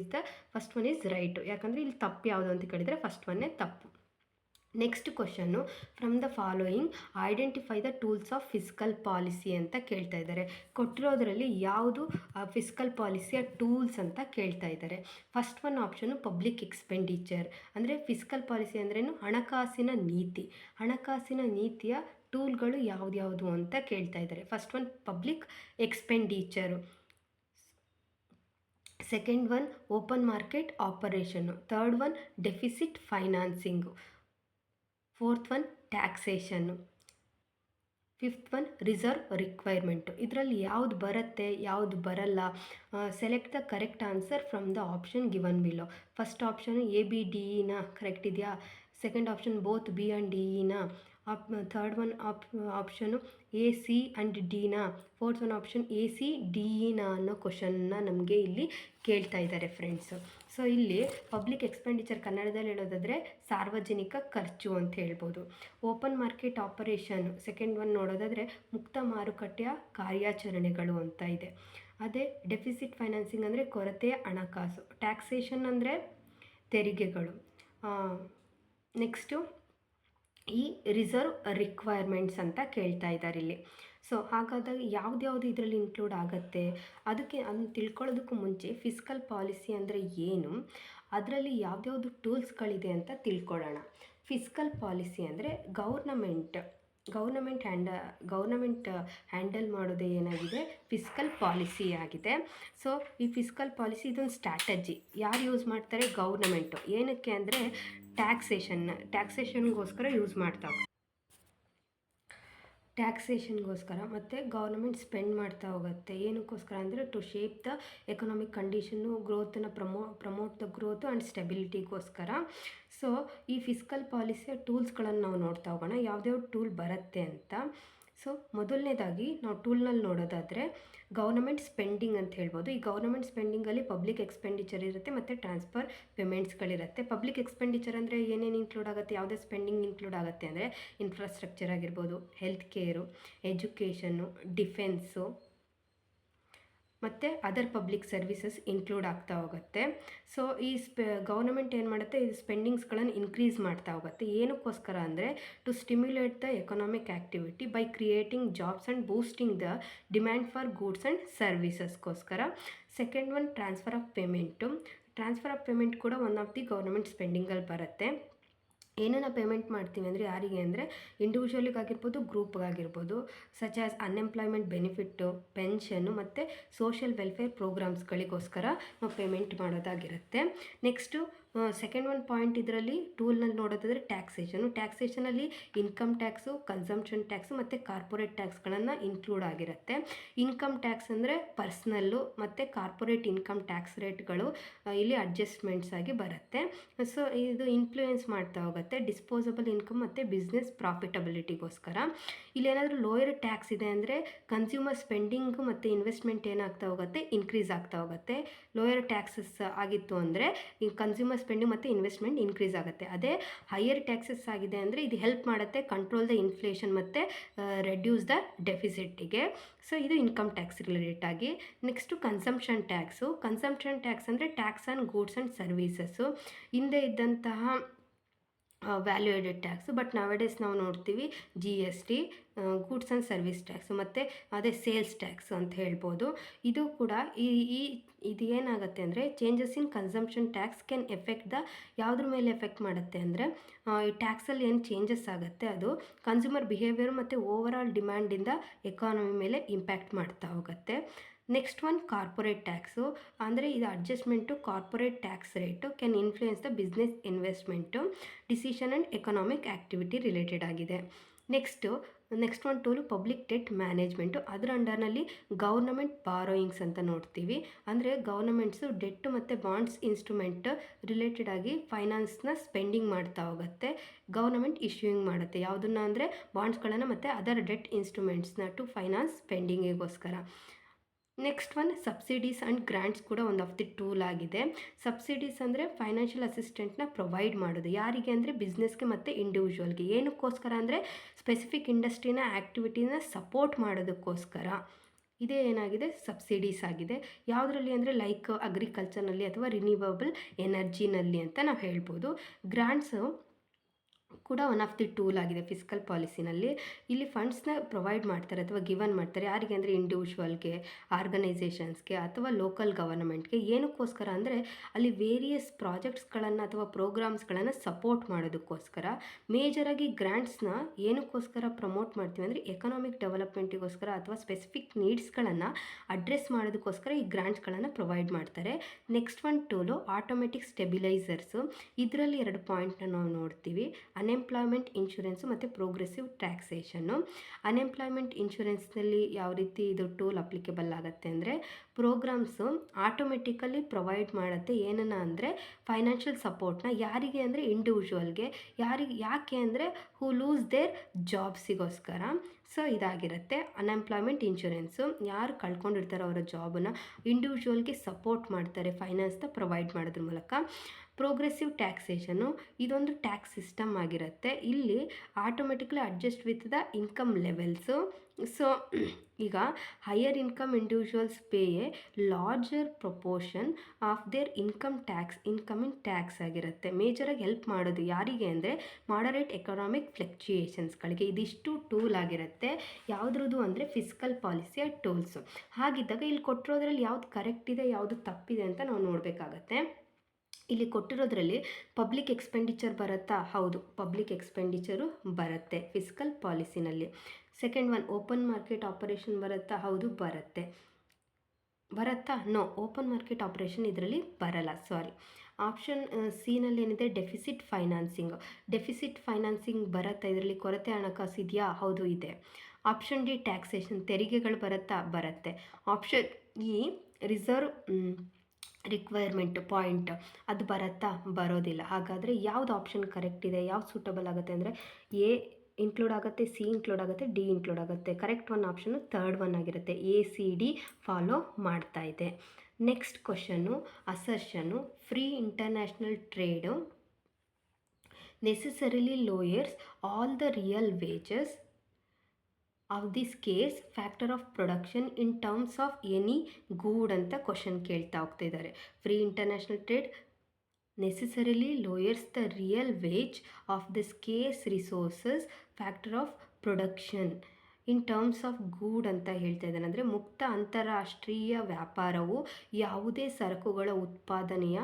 first one is right. ಯಾಕಂದರೆ ಇಲ್ಲಿ ತಪ್ಪು ಯಾವುದು ಅಂತ ಕೇಳಿದರೆ ಫಸ್ಟ್ ಒನ್ನೇ ತಪ್ಪು. Next question, from the following identify the tools of fiscal policy ಅಂತ ಕೇಳ್ತಾ ಇದ್ದಾರೆ. ಕೊಟ್ಟಿರೋದ್ರಲ್ಲಿ ಯಾವುದು ಫಿಸ್ಕಲ್ ಪಾಲಿಸಿಯ ಟೂಲ್ಸ್ ಅಂತ ಕೇಳ್ತಾ ಇದ್ದಾರೆ. First one option public expenditure, ಅಂದರೆ ಫಿಸ್ಕಲ್ ಪಾಲಿಸಿ ಅಂದ್ರೇನು? ಹಣಕಾಸಿನ ನೀತಿ. ಹಣಕಾಸಿನ ನೀತಿಯ ಟೂಲ್ಗಳು ಯಾವ್ದ್ಯಾವುದು ಅಂತ ಕೇಳ್ತಾ ಇದ್ದಾರೆ. First one public expenditure, second one open market operation, third one deficit financing, fourth one taxation, fifth one reserve requirement. ಇದರಲ್ಲಿ ಯಾವುದು ಬರುತ್ತೆ, ಯಾವುದು ಬರಲ್ಲ? Select the correct answer from the option given below. First option ABDEನ correct ಇದೆಯಾ? Second option both B and DEನ. Third one option AC and Dನ. Fourth one option ACDEನ ಅನ್ನೋ ಕ್ವಶನ್ನ ನಮಗೆ ಇಲ್ಲಿ ಕೇಳ್ತಾ ಇದ್ದಾರೆ ಫ್ರೆಂಡ್ಸು. ಸೊ ಇಲ್ಲಿ ಪಬ್ಲಿಕ್ ಎಕ್ಸ್ಪೆಂಡಿಚರ್ ಕನ್ನಡದಲ್ಲಿ ಹೇಳೋದಾದರೆ ಸಾರ್ವಜನಿಕ ಖರ್ಚು ಅಂತ ಹೇಳ್ಬೋದು. Open market operation second one ನೋಡೋದಾದರೆ ಮುಕ್ತ ಮಾರುಕಟ್ಟೆಯ ಕಾರ್ಯಾಚರಣೆಗಳು ಅಂತ ಇದೆ. ಅದೇ ಡೆಫಿಸಿಟ್ ಫೈನಾನ್ಸಿಂಗ್ ಅಂದರೆ ಕೊರತೆಯ ಹಣಕಾಸು. ಟ್ಯಾಕ್ಸೇಷನ್ ಅಂದರೆ ತೆರಿಗೆಗಳು. ನೆಕ್ಸ್ಟು ಈ ರಿಸರ್ವ್ ರಿಕ್ವೈರ್ಮೆಂಟ್ಸ್ ಅಂತ ಕೇಳ್ತಾ ಇದ್ದಾರೆ ಇಲ್ಲಿ. ಸೊ ಹಾಗಾದಾಗ ಯಾವ್ದ್ಯಾವುದು ಇದರಲ್ಲಿ ಇನ್ಕ್ಲೂಡ್ ಆಗುತ್ತೆ ಅದಕ್ಕೆ ತಿಳ್ಕೊಳ್ಳೋದಕ್ಕೂ ಮುಂಚೆ ಫಿಸ್ಕಲ್ ಪಾಲಿಸಿ ಅಂದರೆ ಏನು, ಅದರಲ್ಲಿ ಯಾವ್ದ್ಯಾವುದು ಟೂಲ್ಸ್ಗಳಿದೆ ಅಂತ ತಿಳ್ಕೊಳ್ಳೋಣ. ಫಿಸ್ಕಲ್ ಪಾಲಿಸಿ ಅಂದರೆ ಗೌರ್ನಮೆಂಟ್ ಹ್ಯಾಂಡಲ್ ಮಾಡೋದೇ ಏನಾಗಿದೆ? ಫಿಸ್ಕಲ್ ಪಾಲಿಸಿ ಆಗಿದೆ. ಸೊ ಈ ಫಿಸ್ಕಲ್ ಪಾಲಿಸಿ ಇದೊಂದು ಸ್ಟ್ರಾಟಜಿ. ಯಾರು ಯೂಸ್ ಮಾಡ್ತಾರೆ? ಗೌರ್ನಮೆಂಟು. ಏನಕ್ಕೆ ಅಂದರೆ ಟ್ಯಾಕ್ಸೇಷನ್ಗೋಸ್ಕರ ಯೂಸ್ ಮಾಡ್ತಾವೆ. ಟ್ಯಾಕ್ಸೇಷನ್ಗೋಸ್ಕರ ಮತ್ತು ಗೌರ್ನಮೆಂಟ್ ಸ್ಪೆಂಡ್ ಮಾಡ್ತಾ ಹೋಗುತ್ತೆ. ಏನಕ್ಕೋಸ್ಕರ ಅಂದರೆ to shape the economic condition, ಗ್ರೋತನ್ನು ಪ್ರಮೋಟ್ ದ ಗ್ರೋತ್ ಆ್ಯಂಡ್ ಸ್ಟೆಬಿಲಿಟಿಗೋಸ್ಕರ. ಸೊ ಈ ಫಿಸ್ಕಲ್ ಪಾಲಿಸಿಯ ಟೂಲ್ಸ್ಗಳನ್ನು ನಾವು ನೋಡ್ತಾ ಹೋಗೋಣ, ಯಾವ್ದ್ಯಾವ್ದು ಟೂಲ್ ಬರುತ್ತೆ ಅಂತ. ಸೊ ಮೊದಲನೇದಾಗಿ ನಾವು ಟೂಲ್ನಲ್ಲಿ ನೋಡೋದಾದರೆ ಗೌರ್ನಮೆಂಟ್ ಸ್ಪೆಂಡಿಂಗ್ ಅಂತ ಹೇಳ್ಬೋದು. ಈ ಗೌರ್ನಮೆಂಟ್ ಸ್ಪೆಂಡಿಂಗಲ್ಲಿ ಪಬ್ಲಿಕ್ ಎಕ್ಸ್ಪೆಂಡಿಚರ್ ಇರುತ್ತೆ ಮತ್ತು ಟ್ರಾನ್ಸ್ಫರ್ ಪೇಮೆಂಟ್ಸ್ಗಳಿರುತ್ತೆ. ಪಬ್ಲಿಕ್ ಎಕ್ಸ್ಪೆಂಡಿಚರ್ ಅಂದರೆ ಏನೇನು ಇನ್ಕ್ಲೂಡ್ ಆಗುತ್ತೆ, ಯಾವುದೇ ಸ್ಪೆಂಡಿಂಗ್ ಇನ್ಕ್ಲೂಡ್ ಆಗುತ್ತೆ ಅಂದರೆ ಇನ್ಫ್ರಾಸ್ಟ್ರಕ್ಚರ್ ಆಗಿರ್ಬೋದು, ಹೆಲ್ತ್ ಕೇರು, ಎಜುಕೇಷನ್ನು, ಡಿಫೆನ್ಸು ಮತ್ತು ಅದರ್ ಪಬ್ಲಿಕ್ ಸರ್ವಿಸಸ್ ಇನ್ಕ್ಲೂಡ್ ಆಗ್ತಾ ಹೋಗುತ್ತೆ. ಸೊ ಈ ಗೌರ್ನಮೆಂಟ್ ಏನು ಮಾಡುತ್ತೆ, ಈ ಸ್ಪೆಂಡಿಂಗ್ಸ್ಗಳನ್ನು ಇನ್ಕ್ರೀಸ್ ಮಾಡ್ತಾ ಹೋಗುತ್ತೆ. ಏನಕ್ಕೋಸ್ಕರ ಅಂದರೆ to stimulate the economic activity by creating jobs and boosting the demand for goods and ಸರ್ವಿಸಸ್ಗೋಸ್ಕರ. Second one transfer of payment. Transfer of payment ಕೂಡ ಒನ್ ಆಫ್ ದಿ ಗೌರ್ನಮೆಂಟ್ ಸ್ಪೆಂಡಿಂಗಲ್ಲಿ ಬರುತ್ತೆ. ಏನನ್ನ ಪೇಮೆಂಟ್ ಮಾಡ್ತೀವಿ ಅಂದರೆ ಯಾರಿಗೆ ಅಂದರೆ ಇಂಡಿವಿಜುವಲಿಗಾಗಿರ್ಬೋದು, ಗ್ರೂಪ್ಗಾಗಿರ್ಬೋದು, such as unemployment benefit, pension ಮತ್ತು ಸೋಷಿಯಲ್ ವೆಲ್ಫೇರ್ ಪ್ರೋಗ್ರಾಮ್ಸ್ಗಳಿಗೋಸ್ಕರ ನಾವು ಪೇಮೆಂಟ್ ಮಾಡೋದಾಗಿರುತ್ತೆ. ನೆಕ್ಸ್ಟು ಸೆಕೆಂಡ್ ಒನ್ ಪಾಯಿಂಟ್ ಇದರಲ್ಲಿ ಟೂಲ್ನಲ್ಲಿ ನೋಡೋದಾದರೆ ಟ್ಯಾಕ್ಸೇಷನಲ್ಲಿ ಇನ್ಕಮ್ ಟ್ಯಾಕ್ಸು, ಕನ್ಸಂಪ್ಷನ್ ಟ್ಯಾಕ್ಸು ಮತ್ತು ಕಾರ್ಪೊರೇಟ್ ಟ್ಯಾಕ್ಸ್ಗಳನ್ನು ಇನ್ಕ್ಲೂಡ್ ಆಗಿರುತ್ತೆ. ಇನ್ಕಮ್ ಟ್ಯಾಕ್ಸ್ ಅಂದರೆ ಪರ್ಸ್ನಲ್ಲು ಮತ್ತು ಕಾರ್ಪೊರೇಟ್ ಇನ್ಕಮ್ ಟ್ಯಾಕ್ಸ್ ರೇಟ್ಗಳು ಇಲ್ಲಿ ಅಡ್ಜಸ್ಟ್ಮೆಂಟ್ಸ್ ಆಗಿ ಬರುತ್ತೆ. ಸೊ ಇದು ಇನ್ಫ್ಲೂಯೆನ್ಸ್ ಮಾಡ್ತಾ ಹೋಗುತ್ತೆ ಆಗುತ್ತೆ. ಡಿಸ್ಪೋಸಬಲ್ ಇನ್ಕಮ್ ಮತ್ತು ಬಿಸ್ನೆಸ್ ಪ್ರಾಫಿಟಬಿಲಿಟಿಗೋಸ್ಕರ. ಇಲ್ಲೇನಾದರೂ ಲೋಯರ್ ಟ್ಯಾಕ್ಸ್ ಇದೆ ಅಂದರೆ ಕನ್ಸ್ಯೂಮರ್ ಸ್ಪೆಂಡಿಂಗು ಮತ್ತು ಇನ್ವೆಸ್ಟ್ಮೆಂಟ್ ಏನಾಗ್ತಾ ಹೋಗುತ್ತೆ, ಇನ್ಕ್ರೀಸ್ ಆಗ್ತಾ ಹೋಗುತ್ತೆ. ಲೋಯರ್ ಟ್ಯಾಕ್ಸಸ್ ಆಗಿತ್ತು ಅಂದರೆ ಈ ಕನ್ಸ್ಯೂಮರ್ ಸ್ಪೆಂಡಿಂಗ್ ಮತ್ತು ಇನ್ವೆಸ್ಟ್ಮೆಂಟ್ ಇನ್ಕ್ರೀಸ್ ಆಗುತ್ತೆ. ಅದೇ ಹೈಯರ್ ಟ್ಯಾಕ್ಸಸ್ ಆಗಿದೆ ಅಂದರೆ ಇದು ಹೆಲ್ಪ್ ಮಾಡುತ್ತೆ ಕಂಟ್ರೋಲ್ ದ ಇನ್ಫ್ಲೇಷನ್ ಮತ್ತು ರೆಡ್ಯೂಸ್ ದ ಡೆಫಿಸಿಟ್ಟಿಗೆ. ಸೊ ಇದು ಇನ್ಕಮ್ ಟ್ಯಾಕ್ಸ್ ರಿಲೇಟೆಡ್ ಆಗಿ. Next consumption tax. Consumption tax ಅಂದರೆ tax on goods and services. ಹಿಂದೆ ಇದ್ದಂತಹ value added tax, but nowadays ನಾವು ನೋಡ್ತೀವಿ GST, goods and service tax, ಮತ್ತು ಅದೇ ಸೇಲ್ಸ್ ಟ್ಯಾಕ್ಸ್ ಅಂತ ಹೇಳ್ಬೋದು. ಇದು ಕೂಡ ಇದು ಏನಾಗುತ್ತೆ ಅಂದರೆ changes in consumption tax can effect the ಯಾವುದ್ರ ಮೇಲೆ ಎಫೆಕ್ಟ್ ಮಾಡುತ್ತೆ ಅಂದರೆ ಈ ಟ್ಯಾಕ್ಸಲ್ಲಿ ಏನು ಚೇಂಜಸ್ ಆಗುತ್ತೆ ಅದು ಕನ್ಸ್ಯೂಮರ್ ಬಿಹೇವಿಯರ್ ಮತ್ತು ಓವರ್ ಆಲ್ ಡಿಮ್ಯಾಂಡಿಂದ ಎಕಾನಮಿ ಮೇಲೆ ಇಂಪ್ಯಾಕ್ಟ್ ಮಾಡ್ತಾ ಹೋಗುತ್ತೆ. ನೆಕ್ಸ್ಟ್ ಒನ್ ಕಾರ್ಪೊರೇಟ್ ಟ್ಯಾಕ್ಸು ಅಂದರೆ ಇದು adjustment corporate tax rate can influence the business investment decision and economic activity related ಆಗಿದೆ. Next one tool public debt management. ಅದರ ಅಂಡರ್ನಲ್ಲಿ ಗೌರ್ನಮೆಂಟ್ ಬಾರೋಯಿಂಗ್ಸ್ ಅಂತ ನೋಡ್ತೀವಿ. ಅಂದರೆ ಗೌರ್ನಮೆಂಟ್ಸು ಡೆಟ್ಟು ಮತ್ತು ಬಾಂಡ್ಸ್ ಇನ್ಸ್ಟ್ರೂಮೆಂಟ್ ರಿಲೇಟೆಡ್ ಆಗಿ ಫೈನಾನ್ಸ್ನ ಸ್ಪೆಂಡಿಂಗ್ ಮಾಡ್ತಾ ಹೋಗುತ್ತೆ. ಗೌರ್ನಮೆಂಟ್ ಇಶ್ಯೂಯಿಂಗ್ ಮಾಡುತ್ತೆ ಯಾವುದನ್ನು ಅಂದರೆ ಬಾಂಡ್ಸ್ಗಳನ್ನು ಮತ್ತು ಅದರ್ ಡೆಟ್ ಇನ್ಸ್ಟ್ರೂಮೆಂಟ್ಸ್ನ ಟು ಫೈನಾನ್ಸ್ ಸ್ಪೆಂಡಿಂಗಿಗೋಸ್ಕರ. Next one subsidies and grants ಕೂಡ ಒಂದು ಆಫ್ ದಿ ಟೂಲ್ ಆಗಿದೆ. ಸಬ್ಸಿಡೀಸ್ ಅಂದರೆ ಫೈನಾನ್ಷಿಯಲ್ ಅಸಿಸ್ಟೆಂಟ್ನ ಪ್ರೊವೈಡ್ ಮಾಡೋದು ಯಾರಿಗೆ ಅಂದರೆ ಬಿಸ್ನೆಸ್ಗೆ ಮತ್ತು ಇಂಡಿವಿಜುವಲ್ಗೆ. ಏನಕ್ಕೋಸ್ಕರ ಅಂದರೆ ಸ್ಪೆಸಿಫಿಕ್ ಇಂಡಸ್ಟ್ರಿನ ಆ್ಯಕ್ಟಿವಿಟೀನ ಸಪೋರ್ಟ್ ಮಾಡೋದಕ್ಕೋಸ್ಕರ. ಇದೇ ಏನಾಗಿದೆ ಸಬ್ಸಿಡೀಸ್ ಆಗಿದೆ. ಯಾವುದರಲ್ಲಿ ಅಂದರೆ ಲೈಕ್ ಅಗ್ರಿಕಲ್ಚರ್ನಲ್ಲಿ ಅಥವಾ ರಿನ್ಯೂವಬಲ್ ಎನರ್ಜಿನಲ್ಲಿ ಅಂತ ನಾವು ಹೇಳ್ಬೋದು. ಗ್ರ್ಯಾಂಟ್ಸು ಕೂಡ ಒನ್ ಆಫ್ ದಿ ಟೂಲ್ ಆಗಿದೆ ಫಿಸ್ಕಲ್ ಪಾಲಿಸಿನಲ್ಲಿ. ಇಲ್ಲಿ ಫಂಡ್ಸ್ನ ಪ್ರೊವೈಡ್ ಮಾಡ್ತಾರೆ ಅಥವಾ ಗಿವನ್ ಮಾಡ್ತಾರೆ ಯಾರಿಗೆ ಅಂದರೆ ಇಂಡಿವಿಜುವಲ್ಗೆ, ಆರ್ಗನೈಸೇಷನ್ಸ್ಗೆ ಅಥವಾ ಲೋಕಲ್ ಗವರ್ನಮೆಂಟ್ಗೆ. ಏನಕ್ಕೋಸ್ಕರ ಅಂದರೆ ಅಲ್ಲಿ ವೇರಿಯಸ್ ಪ್ರಾಜೆಕ್ಟ್ಸ್ಗಳನ್ನು ಅಥವಾ ಪ್ರೋಗ್ರಾಮ್ಸ್ಗಳನ್ನು ಸಪೋರ್ಟ್ ಮಾಡೋದಕ್ಕೋಸ್ಕರ. ಮೇಜರಾಗಿ ಗ್ರ್ಯಾಂಟ್ಸ್ನ ಏನಕ್ಕೋಸ್ಕರ ಪ್ರಮೋಟ್ ಮಾಡ್ತೀವಿ ಅಂದರೆ ಎಕನಾಮಿಕ್ ಡೆವಲಪ್ಮೆಂಟಿಗೋಸ್ಕರ ಅಥವಾ ಸ್ಪೆಸಿಫಿಕ್ ನೀಡ್ಸ್ಗಳನ್ನು ಅಡ್ರೆಸ್ ಮಾಡೋದಕ್ಕೋಸ್ಕರ ಈ ಗ್ರ್ಯಾಂಟ್ಸ್ಗಳನ್ನು ಪ್ರೊವೈಡ್ ಮಾಡ್ತಾರೆ. Next one tool automatic stabilisers. ಇದರಲ್ಲಿ 2 ಪಾಯಿಂಟ್ನ ನಾವು ನೋಡ್ತೀವಿ. ಅನ್ಎಂಪ್ಲಾಯ್ಮೆಂಟ್ ಇನ್ಶೂರೆನ್ಸು ಮತ್ತು ಪ್ರೋಗ್ರೆಸಿವ್ ಟ್ಯಾಕ್ಸೇಷನ್ನು. ಅನ್ಎಂಪ್ಲಾಯ್ಮೆಂಟ್ ಇನ್ಶೂರೆನ್ಸ್ನಲ್ಲಿ ಯಾವ ರೀತಿ ಇದು ಟೂಲ್ ಅಪ್ಲಿಕೇಬಲ್ ಆಗುತ್ತೆ ಅಂದರೆ ಪ್ರೋಗ್ರಾಮ್ಸು ಆಟೋಮೆಟಿಕಲಿ ಪ್ರೊವೈಡ್ ಮಾಡುತ್ತೆ ಏನನ್ನ ಅಂದರೆ ಫೈನಾನ್ಷಿಯಲ್ ಸಪೋರ್ಟ್ನ ಯಾರಿಗೆ ಅಂದರೆ ಇಂಡಿವಿಜುವಲ್ಗೆ. ಯಾಕೆ ಅಂದರೆ ಹೂ ಲೂಸ್ ದೇರ್ ಜಾಬ್ಸಿಗೋಸ್ಕರ. ಸೊ ಇದಾಗಿರುತ್ತೆ ಅನ್ಎಂಪ್ಲಾಯ್ಮೆಂಟ್ ಇನ್ಶೂರೆನ್ಸು. ಯಾರು ಕಳ್ಕೊಂಡಿರ್ತಾರೋ ಅವರ ಜಾಬನ್ನು ಇಂಡಿವಿಜುವಲ್ಗೆ ಸಪೋರ್ಟ್ ಮಾಡ್ತಾರೆ ಫೈನಾನ್ಸ್ನ ಪ್ರೊವೈಡ್ ಮಾಡೋದ್ರ ಮೂಲಕ. ಪ್ರೋಗ್ರೆಸಿವ್ ಟ್ಯಾಕ್ಸೇಷನ್ನು ಇದೊಂದು ಟ್ಯಾಕ್ಸ್ ಸಿಸ್ಟಮ್ ಆಗಿರುತ್ತೆ. ಇಲ್ಲಿ automatically adjust with the income levels. So ಈಗ higher income individuals pay a larger proportion of their income tax ಆಗಿರುತ್ತೆ. ಮೇಜರಾಗಿ ಹೆಲ್ಪ್ ಮಾಡೋದು ಯಾರಿಗೆ ಅಂದರೆ ಮಾಡರೇಟ್ ಎಕನಾಮಿಕ್ ಫ್ಲಕ್ಚುಯೇಷನ್ಸ್ಗಳಿಗೆ. ಇದಿಷ್ಟು ಟೂಲ್ ಆಗಿರುತ್ತೆ. ಯಾವುದ್ರದ್ದು ಅಂದರೆ ಫಿಸ್ಕಲ್ ಪಾಲಿಸಿಯ ಟೂಲ್ಸು. ಹಾಗಿದ್ದಾಗ ಇಲ್ಲಿ ಕೊಟ್ಟಿರೋದ್ರಲ್ಲಿ ಯಾವ್ದು ಕರೆಕ್ಟ್ ಇದೆ ಯಾವುದು ತಪ್ಪಿದೆ ಅಂತ ನಾವು ನೋಡಬೇಕಾಗತ್ತೆ. ಇಲ್ಲಿ ಕೊಟ್ಟಿರೋದ್ರಲ್ಲಿ ಪಬ್ಲಿಕ್ ಎಕ್ಸ್ಪೆಂಡಿಚರ್ ಬರುತ್ತಾ? ಹೌದು, ಪಬ್ಲಿಕ್ ಎಕ್ಸ್ಪೆಂಡಿಚರು ಬರುತ್ತೆ ಫಿಸ್ಕಲ್ ಪಾಲಿಸಿನಲ್ಲಿ. Second one open market operation ಬರುತ್ತಾ? ಹೌದು ಬರುತ್ತೆ. ಬರುತ್ತಾ? ನೋ, ಓಪನ್ ಮಾರ್ಕೆಟ್ ಆಪರೇಷನ್ ಇದರಲ್ಲಿ ಬರಲ್ಲ, ಸಾರಿ. ಆಪ್ಷನ್ ಸಿನಲ್ಲಿ ಏನಿದೆ ಡೆಫಿಸಿಟ್ ಫೈನಾನ್ಸಿಂಗ್ ಬರುತ್ತಾ? ಇದರಲ್ಲಿ ಕೊರತೆ ಹಣಕಾಸು ಇದೆಯಾ? ಹೌದು ಇದೆ. ಆಪ್ಷನ್ ಡಿ ಟ್ಯಾಕ್ಸೇಷನ್ ತೆರಿಗೆಗಳು ಬರುತ್ತಾ? ಬರುತ್ತೆ. Option E reserve requirement point ಅದು ಬರುತ್ತಾ? ಬರೋದಿಲ್ಲ. ಹಾಗಾದರೆ ಯಾವುದು ಆಪ್ಷನ್ ಕರೆಕ್ಟ್ ಇದೆ, ಯಾವ್ದು ಸೂಟಬಲ್ ಆಗುತ್ತೆ ಅಂದರೆ ಎ ಇನ್ಕ್ಲೂಡ್ ಆಗುತ್ತೆ, ಸಿ ಇನ್ಕ್ಲೂಡ್ ಆಗುತ್ತೆ, ಡಿ ಇನ್ಕ್ಲೂಡ್ ಆಗುತ್ತೆ. Correct one option third one ಆಗಿರುತ್ತೆ. ACD ಫಾಲೋ ಮಾಡ್ತಾ ಇದೆ. Next question assertion. Free international trade necessarily lowers all the real wages of this case factor of production in terms of any good ಅಂತ question ಕೇಳ್ತಾ ಹೋಗ್ತಿದ್ದಾರೆ. Free international trade necessarily lowers the real wage of the scarce resources factor of production in terms of good ಅಂತ ಹೇಳ್ತಾ ಇದ್ದಾನೆ. ಅಂದರೆ ಮುಕ್ತ ಅಂತಾರಾಷ್ಟ್ರೀಯ ವ್ಯಾಪಾರವು ಯಾವುದೇ ಸರಕುಗಳ ಉತ್ಪಾದನೆಯ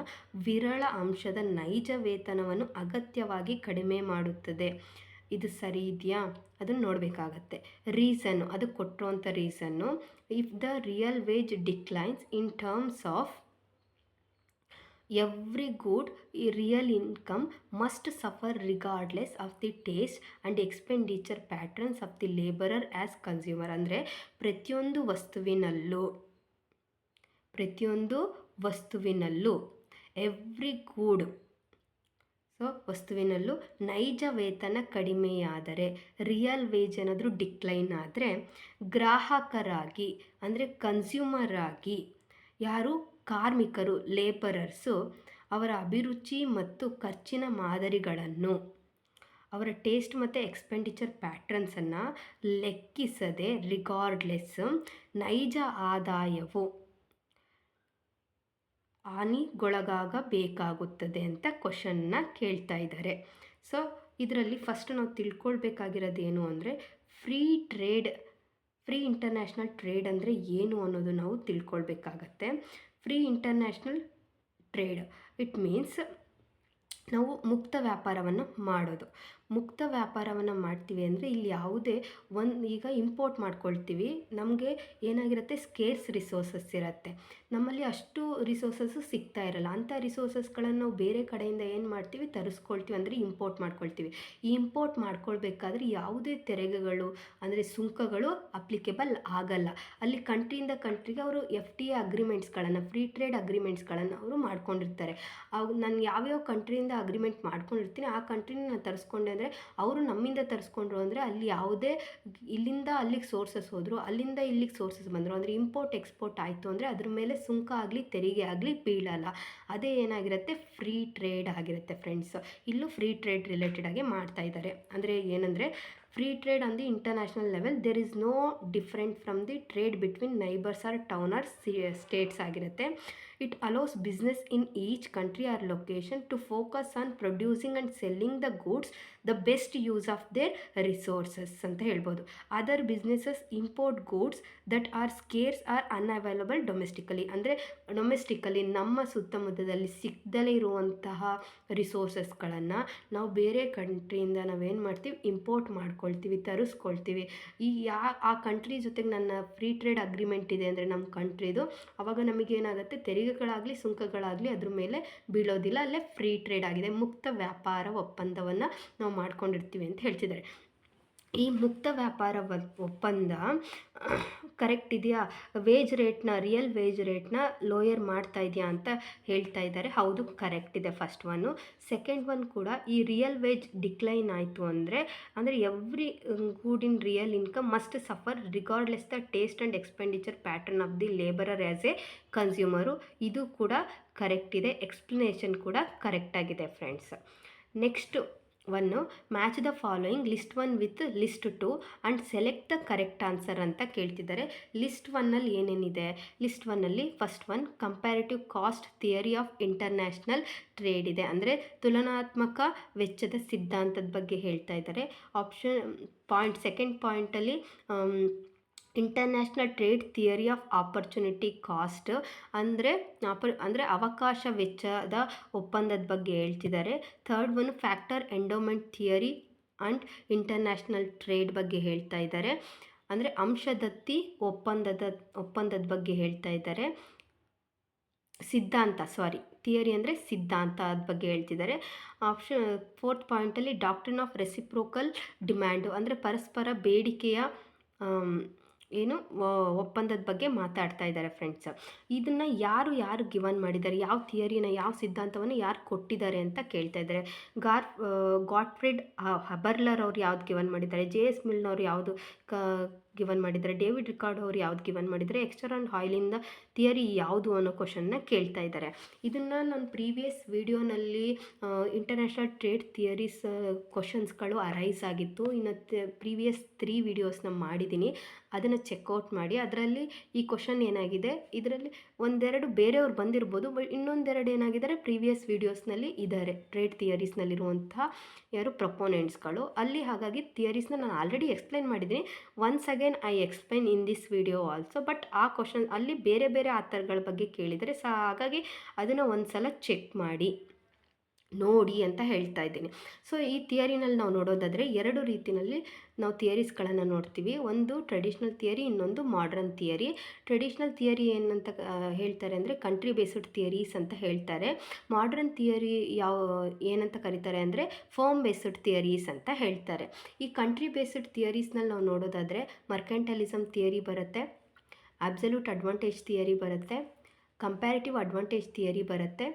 ವಿರಳ ಅಂಶದ ನೈಜ ವೇತನವನ್ನು ಅಗತ್ಯವಾಗಿ ಕಡಿಮೆ ಮಾಡುತ್ತದೆ. ಇದು ಸರಿ ಇದೆಯಾ ಅದನ್ನು ನೋಡಬೇಕಾಗತ್ತೆ. ರೀಸನ್ನು, ಅದು ಕೊಟ್ಟಿರೋಂಥ reason, if the real wage declines in terms of every good real income must suffer regardless of the taste and expenditure patterns of the labourer as consumer. ಅಂದರೆ ಪ್ರತಿಯೊಂದು ವಸ್ತುವಿನಲ್ಲೂ ಎವ್ರಿ ಗೂಡ್ ಸೊ ವಸ್ತುವಿನಲ್ಲೂ ನೈಜ ವೇತನ ಕಡಿಮೆಯಾದರೆ, ರಿಯಲ್ ವೇಜ್ ಏನಾದರೂ decline ಆದರೆ, ಗ್ರಾಹಕರಾಗಿ ಅಂದರೆ consumer ಆಗಿ ಯಾರು ಕಾರ್ಮಿಕರು ಲೇಬರರ್ಸು ಅವರ ಅಭಿರುಚಿ ಮತ್ತು ಖರ್ಚಿನ ಮಾದರಿಗಳನ್ನು, ಅವರ ಟೇಸ್ಟ್ ಮತ್ತು ಎಕ್ಸ್ಪೆಂಡಿಚರ್ ಪ್ಯಾಟ್ರನ್ಸನ್ನು ಲೆಕ್ಕಿಸದೆ ರಿಗಾರ್ಡ್ಲೆಸ್ ನೈಜ ಆದಾಯವು ಹಾನಿಗೊಳಗಾಗಬೇಕಾಗುತ್ತದೆ ಅಂತ ಕ್ವಶನ್ನ ಕೇಳ್ತಾ ಇದ್ದಾರೆ. ಸೊ ಇದರಲ್ಲಿ ಫಸ್ಟ್ ನಾವು ತಿಳ್ಕೊಳ್ಬೇಕಾಗಿರೋದೇನು ಅಂದರೆ ಫ್ರೀ ಇಂಟರ್ನ್ಯಾಷನಲ್ ಟ್ರೇಡ್ ಅಂದರೆ ಏನು ಅನ್ನೋದು ನಾವು ತಿಳ್ಕೊಳ್ಬೇಕಾಗತ್ತೆ. Free international trade it means ನಾವು ಮುಕ್ತ ವ್ಯಾಪಾರವನ್ನು ಮಾಡೋದು. ಮುಕ್ತ ವ್ಯಾಪಾರವನ್ನು ಮಾಡ್ತೀವಿ ಅಂದರೆ ಇಲ್ಲಿ ಯಾವುದೇ ಈಗ ಇಂಪೋರ್ಟ್ ಮಾಡ್ಕೊಳ್ತೀವಿ, ನಮಗೆ ಏನಾಗಿರುತ್ತೆ, ಸ್ಕೇರ್ಸ್ ರಿಸೋರ್ಸಸ್ ಇರುತ್ತೆ, ನಮ್ಮಲ್ಲಿ ಅಷ್ಟು ರಿಸೋರ್ಸಸ್ಸು ಸಿಗ್ತಾ ಇರಲ್ಲ. ಅಂಥ ರಿಸೋರ್ಸಸ್ಗಳನ್ನು ನಾವು ಬೇರೆ ಕಡೆಯಿಂದ ಏನು ಮಾಡ್ತೀವಿ, ತರಿಸ್ಕೊಳ್ತೀವಿ, ಅಂದರೆ ಇಂಪೋರ್ಟ್ ಮಾಡ್ಕೊಳ್ತೀವಿ. ಈ ಇಂಪೋರ್ಟ್ ಮಾಡ್ಕೊಳ್ಬೇಕಾದ್ರೆ ಯಾವುದೇ ತೆರಿಗೆಗಳು ಅಂದರೆ ಸುಂಕಗಳು ಅಪ್ಲಿಕೇಬಲ್ ಆಗಲ್ಲ. ಅಲ್ಲಿ ಕಂಟ್ರಿಯಿಂದ ಕಂಟ್ರಿಗೆ ಅವರು FTA ಅಗ್ರಿಮೆಂಟ್ಸ್ಗಳನ್ನು, ಫ್ರೀ ಟ್ರೇಡ್ ಅಗ್ರಿಮೆಂಟ್ಸ್ಗಳನ್ನು ಅವರು ಮಾಡ್ಕೊಂಡಿರ್ತಾರೆ. ಅವು ನಾನು ಯಾವ್ಯಾವ ಕಂಟ್ರಿಯಿಂದ ಅಗ್ರಿಮೆಂಟ್ ಮಾಡ್ಕೊಂಡಿರ್ತೀನಿ ಆ ಕಂಟ್ರಿನ ನಾನು ತರಿಸ್ಕೊಂಡೆ ಅಂದರೆ, ಅವರು ನಮ್ಮಿಂದ ತರಿಸ್ಕೊಂಡ್ರು ಅಂದರೆ ಅಲ್ಲಿ ಯಾವುದೇ ಇಲ್ಲಿಂದ ಅಲ್ಲಿಗೆ ಸೋರ್ಸಸ್ ಹೋದರು, ಅಲ್ಲಿಂದ ಇಲ್ಲಿಗೆ ಸೋರ್ಸಸ್ ಬಂದರು ಅಂದರೆ ಇಂಪೋರ್ಟ್ ಎಕ್ಸ್ಪೋರ್ಟ್ ಆಯಿತು ಅಂದರೆ ಅದ್ರ ಮೇಲೆ ಸುಂಕ ಆಗಲಿ ತೆರಿಗೆ ಆಗಲಿ ಬೀಳಲ್ಲ. ಅದೇ ಏನಾಗಿರುತ್ತೆ, ಫ್ರೀ ಟ್ರೇಡ್ ಆಗಿರುತ್ತೆ ಫ್ರೆಂಡ್ಸ್. ಇಲ್ಲೂ ಫ್ರೀ ಟ್ರೇಡ್ ರಿಲೇಟೆಡ್ ಆಗಿ ಮಾಡ್ತಾ ಇದ್ದಾರೆ. ಅಂದರೆ ಏನಂದರೆ, free trade on the international level there is no different from the trade between neighbours or town or states ಆಗಿರುತ್ತೆ. It allows business in each country or location to focus on producing and selling the goods the best use of their resources ಅಂತ ಹೇಳ್ಬೋದು. Other businesses import goods that are scarce or unavailable domestically, ಅಂದರೆ domestically ನಮ್ಮ ಸುತ್ತಮುತ್ತದಲ್ಲಿ ಸಿಗದಲೇ ಇರುವಂತಹ ರಿಸೋರ್ಸಸ್ಗಳನ್ನು ನಾವು ಬೇರೆ ಕಂಟ್ರಿಯಿಂದ ನಾವೇನು ಮಾಡ್ತೀವಿ, import ಮಾಡ್ಕೊಳ್ತೀವಿ, ತರಿಸ್ಕೊಳ್ತೀವಿ. ಆ ಕಂಟ್ರಿ ಜೊತೆಗೆ ನನ್ನ ಫ್ರೀ ಟ್ರೇಡ್ ಅಗ್ರಿಮೆಂಟ್ ಇದೆ ಅಂದರೆ ನಮ್ಮ ಕಂಟ್ರಿದು, ಆವಾಗ ನಮಗೇನಾಗುತ್ತೆ, ತೆರಿಗೆಗಳಾಗಲಿ ಸುಂಕಗಳಾಗಲಿ ಅದ್ರ ಮೇಲೆ ಬೀಳೋದಿಲ್ಲ. ಅಲ್ಲೇ ಫ್ರೀ ಟ್ರೇಡ್ ಆಗಿದೆ, ಮುಕ್ತ ವ್ಯಾಪಾರ ಒಪ್ಪಂದವನ್ನು ನಾವು ಮಾಡ್ಕೊಂಡಿರ್ತೀವಿ ಅಂತ ಹೇಳ್ತಿದ್ದಾರೆ. ಈ ಮುಕ್ತ ವ್ಯಾಪಾರ ಒಪ್ಪಂದ ಕರೆಕ್ಟ್ ಇದೆಯಾ, ರಿಯಲ್ ವೇಜ್ ರೇಟ್ನ ಲೋಯರ್ ಮಾಡ್ತಾ ಇದೆಯಾ ಅಂತ ಹೇಳ್ತಾ ಇದ್ದಾರೆ. ಹೌದು, ಕರೆಕ್ಟ್ ಇದೆ ಫಸ್ಟ್ ಒನ್ನು. ಸೆಕೆಂಡ್ ಒನ್ ಕೂಡ, ಈ ರಿಯಲ್ ವೇಜ್ ಡಿಕ್ಲೈನ್ ಆಯಿತು ಅಂದರೆ every good in real income must suffer regardless the taste and expenditure pattern of the labourer as a consumer. ಇದು ಕೂಡ ಕರೆಕ್ಟ್ ಇದೆ, ಎಕ್ಸ್ಪ್ಲನೇಷನ್ ಕೂಡ ಕರೆಕ್ಟಾಗಿದೆ friends. Next one, match the following list 1 with list 2 and select the correct answer ಅಂತ ಕೇಳ್ತಿದ್ದಾರೆ. List 1ನಲ್ಲಿ ಏನೇನಿದೆ, list 1ನಲ್ಲಿ first one comparative cost theory of international trade ಇದೆ, ಅಂದರೆ ತುಲನಾತ್ಮಕ ವೆಚ್ಚದ ಸಿದ್ಧಾಂತದ ಬಗ್ಗೆ ಹೇಳ್ತಾ ಇದ್ದಾರೆ. Second ಪಾಯಿಂಟಲ್ಲಿ international trade theory of opportunity cost, ಅಂದರೆ ಅವಕಾಶ ವೆಚ್ಚದ ಒಪ್ಪಂದದ ಬಗ್ಗೆ ಹೇಳ್ತಿದ್ದಾರೆ. Third one factor endowment theory and international trade ಬಗ್ಗೆ ಹೇಳ್ತಾ ಇದ್ದಾರೆ, ಅಂದರೆ ಅಂಶದತ್ತಿ ಒಪ್ಪಂದದ ಬಗ್ಗೆ ಹೇಳ್ತಾ ಇದ್ದಾರೆ. ಥಿಯರಿ ಅಂದರೆ ಸಿದ್ಧಾಂತ ಅದ ಬಗ್ಗೆ ಹೇಳ್ತಿದ್ದಾರೆ. ಫೋರ್ತ್ ಪಾಯಿಂಟಲ್ಲಿ ಡಾಕ್ಟ್ರಿನ್ ಆಫ್ ರೆಸಿಪ್ರೋಕಲ್ ಡಿಮ್ಯಾಂಡು, ಅಂದರೆ ಪರಸ್ಪರ ಬೇಡಿಕೆಯ ಒಪ್ಪಂದದ ಬಗ್ಗೆ ಮಾತಾಡ್ತಾ ಇದ್ದಾರೆ ಫ್ರೆಂಡ್ಸ್. ಇದನ್ನು ಯಾರು ಗಿವನ್ ಮಾಡಿದ್ದಾರೆ, ಯಾವ ಥಿಯರಿನ, ಯಾವ ಸಿದ್ಧಾಂತವನ್ನು ಯಾರು ಕೊಟ್ಟಿದ್ದಾರೆ ಅಂತ ಕೇಳ್ತಾ ಇದ್ದಾರೆ. ಗಾಟ್ಫ್ರಿಡ್ ಹಬರ್ಲರ್ ಅವ್ರು ಯಾವ್ದು ಗಿವನ್ ಮಾಡಿದ್ದಾರೆ, JS ಮಿಲ್ನವ್ರು ಯಾವುದು ಗಿವನ್ ಮಾಡಿದ್ದಾರೆ, ಡೇವಿಡ್ ರಿಕಾರ್ಡ್ ಅವ್ರು ಯಾವ್ದು ಗಿವನ್ ಮಾಡಿದ್ದಾರೆ, ಎಕ್ಸ್ಟರ್ ಆ್ಯಂಡ್ ಹಾಯ್ಲಿಂದ ಥಿಯರಿ ಯಾವುದು ಅನ್ನೋ ಕ್ವಶನ್ನ ಕೇಳ್ತಾ ಇದ್ದಾರೆ. ಇದನ್ನು ನಾನು ಪ್ರೀವಿಯಸ್ ವಿಡಿಯೋನಲ್ಲಿ ಇಂಟರ್ನ್ಯಾಷನಲ್ ಟ್ರೇಡ್ ಥಿಯರೀಸ್ ಕ್ವಶನ್ಸ್ಗಳು ಅರೈಸ್ ಆಗಿತ್ತು. ಇನ್ನು ಪ್ರೀವಿಯಸ್ 3 ವಿಡಿಯೋಸ್ನ ಮಾಡಿದ್ದೀನಿ, ಅದನ್ನು ಚೆಕ್ಔಟ್ ಮಾಡಿ. ಅದರಲ್ಲಿ ಈ ಕ್ವಶನ್ ಏನಾಗಿದೆ, ಇದರಲ್ಲಿ ಒಂದೆರಡು ಬೇರೆಯವ್ರು ಬಂದಿರ್ಬೋದು, ಬಟ್ ಇನ್ನೊಂದೆರಡು ಏನಾಗಿದ್ದಾರೆ ಪ್ರೀವಿಯಸ್ ವಿಡಿಯೋಸ್ನಲ್ಲಿ ಇದ್ದಾರೆ, ಟ್ರೇಡ್ ಥಿಯರೀಸ್ನಲ್ಲಿರುವಂತಹ ಪ್ರೊಪೋನೆಂಟ್ಸ್ಗಳು ಅಲ್ಲಿ. ಹಾಗಾಗಿ ಥಿಯರೀಸ್ನ ನಾನು ಆಲ್ರೆಡಿ ಎಕ್ಸ್ಪ್ಲೈನ್ ಮಾಡಿದ್ದೀನಿ. Once again I explain in this video also. But ಆ ಕ್ವಶನ್ ಅಲ್ಲಿ ಬೇರೆ ಬೇರೆ ಆಥರ್ಗಳ ಬಗ್ಗೆ ಕೇಳಿದರೆ ಹಾಗಾಗಿ ಅದನ್ನು ಒಂದು ಸಲ ಚೆಕ್ ನೋಡಿ ಅಂತ ಹೇಳ್ತಾ ಇದ್ದೀನಿ. ಸೊ ಈ ಥಿಯರಿನಲ್ಲಿ ನಾವು ನೋಡೋದಾದರೆ 2 ರೀತಿಯಲ್ಲಿ ನಾವು ಥಿಯರೀಸ್ಗಳನ್ನು ನೋಡ್ತೀವಿ. ಒಂದು ಟ್ರೆಡಿಷ್ನಲ್ ಥಿಯರಿ, ಇನ್ನೊಂದು ಮಾಡರ್ನ್ ಥಿಯರಿ. ಟ್ರೆಡಿಷ್ನಲ್ ಥಿಯರಿ ಏನಂತ ಹೇಳ್ತಾರೆ ಅಂದರೆ ಕಂಟ್ರಿ ಬೇಸ್ಡ್ ಥಿಯರೀಸ್ ಅಂತ ಹೇಳ್ತಾರೆ. ಮಾಡರ್ನ್ ಥಿಯರಿ ಏನಂತ ಕರೀತಾರೆ ಅಂದರೆ ಫರ್ಮ್ ಬೇಸ್ಡ್ ಥಿಯರೀಸ್ ಅಂತ ಹೇಳ್ತಾರೆ. ಈ ಕಂಟ್ರಿ ಬೇಸ್ಡ್ ಥಿಯರೀಸ್ನಲ್ಲಿ ನಾವು ನೋಡೋದಾದರೆ ಮರ್ಕೆಂಟಲಿಸಮ್ ಥಿಯರಿ ಬರುತ್ತೆ, ಅಬ್ಸಲ್ಯೂಟ್ ಅಡ್ವಾಂಟೇಜ್ ಥಿಯರಿ ಬರುತ್ತೆ, ಕಂಪ್ಯಾರಿಟಿವ್ ಅಡ್ವಾಂಟೇಜ್ ಥಿಯರಿ ಬರುತ್ತೆ,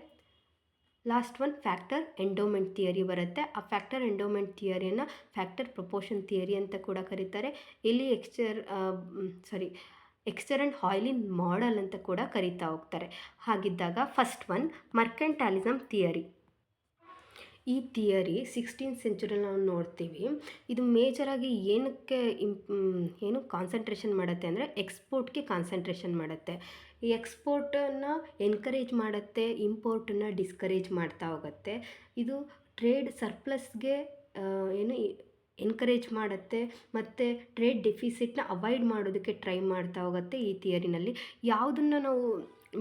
last one factor endowment theory ಬರುತ್ತೆ. ಆ ಫ್ಯಾಕ್ಟರ್ ಎಂಡೋಮೆಂಟ್ ಥಿಯರಿಯನ್ನು ಫ್ಯಾಕ್ಟರ್ ಪ್ರಪೋರ್ಷನ್ ಥಿಯರಿ ಅಂತ ಕೂಡ ಕರೀತಾರೆ. ಇಲ್ಲಿ ಎಕ್ಸ್ಚರ್ ಆ್ಯಂಡ್ ಹಾಯ್ಲಿನ್ ಮಾಡೆಲ್ ಅಂತ ಕೂಡ ಕರೀತಾ ಹೋಗ್ತಾರೆ. ಹಾಗಿದ್ದಾಗ ಫಸ್ಟ್ ಒನ್ ಮರ್ಕೆಂಟಾಲಿಸಮ್ ಥಿಯರಿ. ಈ ಥಿಯರಿ 16th ಸೆಂಚುರಿಯಲ್ಲಿ ನಾವು ನೋಡ್ತೀವಿ. ಇದು ಮೇಜರಾಗಿ ಏನು ಕಾನ್ಸಂಟ್ರೇಷನ್ ಮಾಡುತ್ತೆ ಅಂದರೆ ಎಕ್ಸ್ಪೋರ್ಟ್ಗೆ ಕಾನ್ಸಂಟ್ರೇಷನ್ ಮಾಡುತ್ತೆ. ಈ ಎಕ್ಸ್ಪೋರ್ಟನ್ನು ಎನ್ಕರೇಜ್ ಮಾಡುತ್ತೆ, ಇಂಪೋರ್ಟನ್ನು ಡಿಸ್ಕರೇಜ್ ಮಾಡ್ತಾ ಹೋಗುತ್ತೆ. ಇದು ಟ್ರೇಡ್ ಸರ್ಪ್ಲಸ್ಗೆ ಎನ್ಕರೇಜ್ ಮಾಡುತ್ತೆ ಮತ್ತು ಟ್ರೇಡ್ ಡೆಫಿಸಿಟ್ನ ಅವಾಯ್ಡ್ ಮಾಡೋದಕ್ಕೆ ಟ್ರೈ ಮಾಡ್ತಾ ಹೋಗುತ್ತೆ. ಈ ಥಿಯರಿನಲ್ಲಿ ಯಾವುದನ್ನು ನಾವು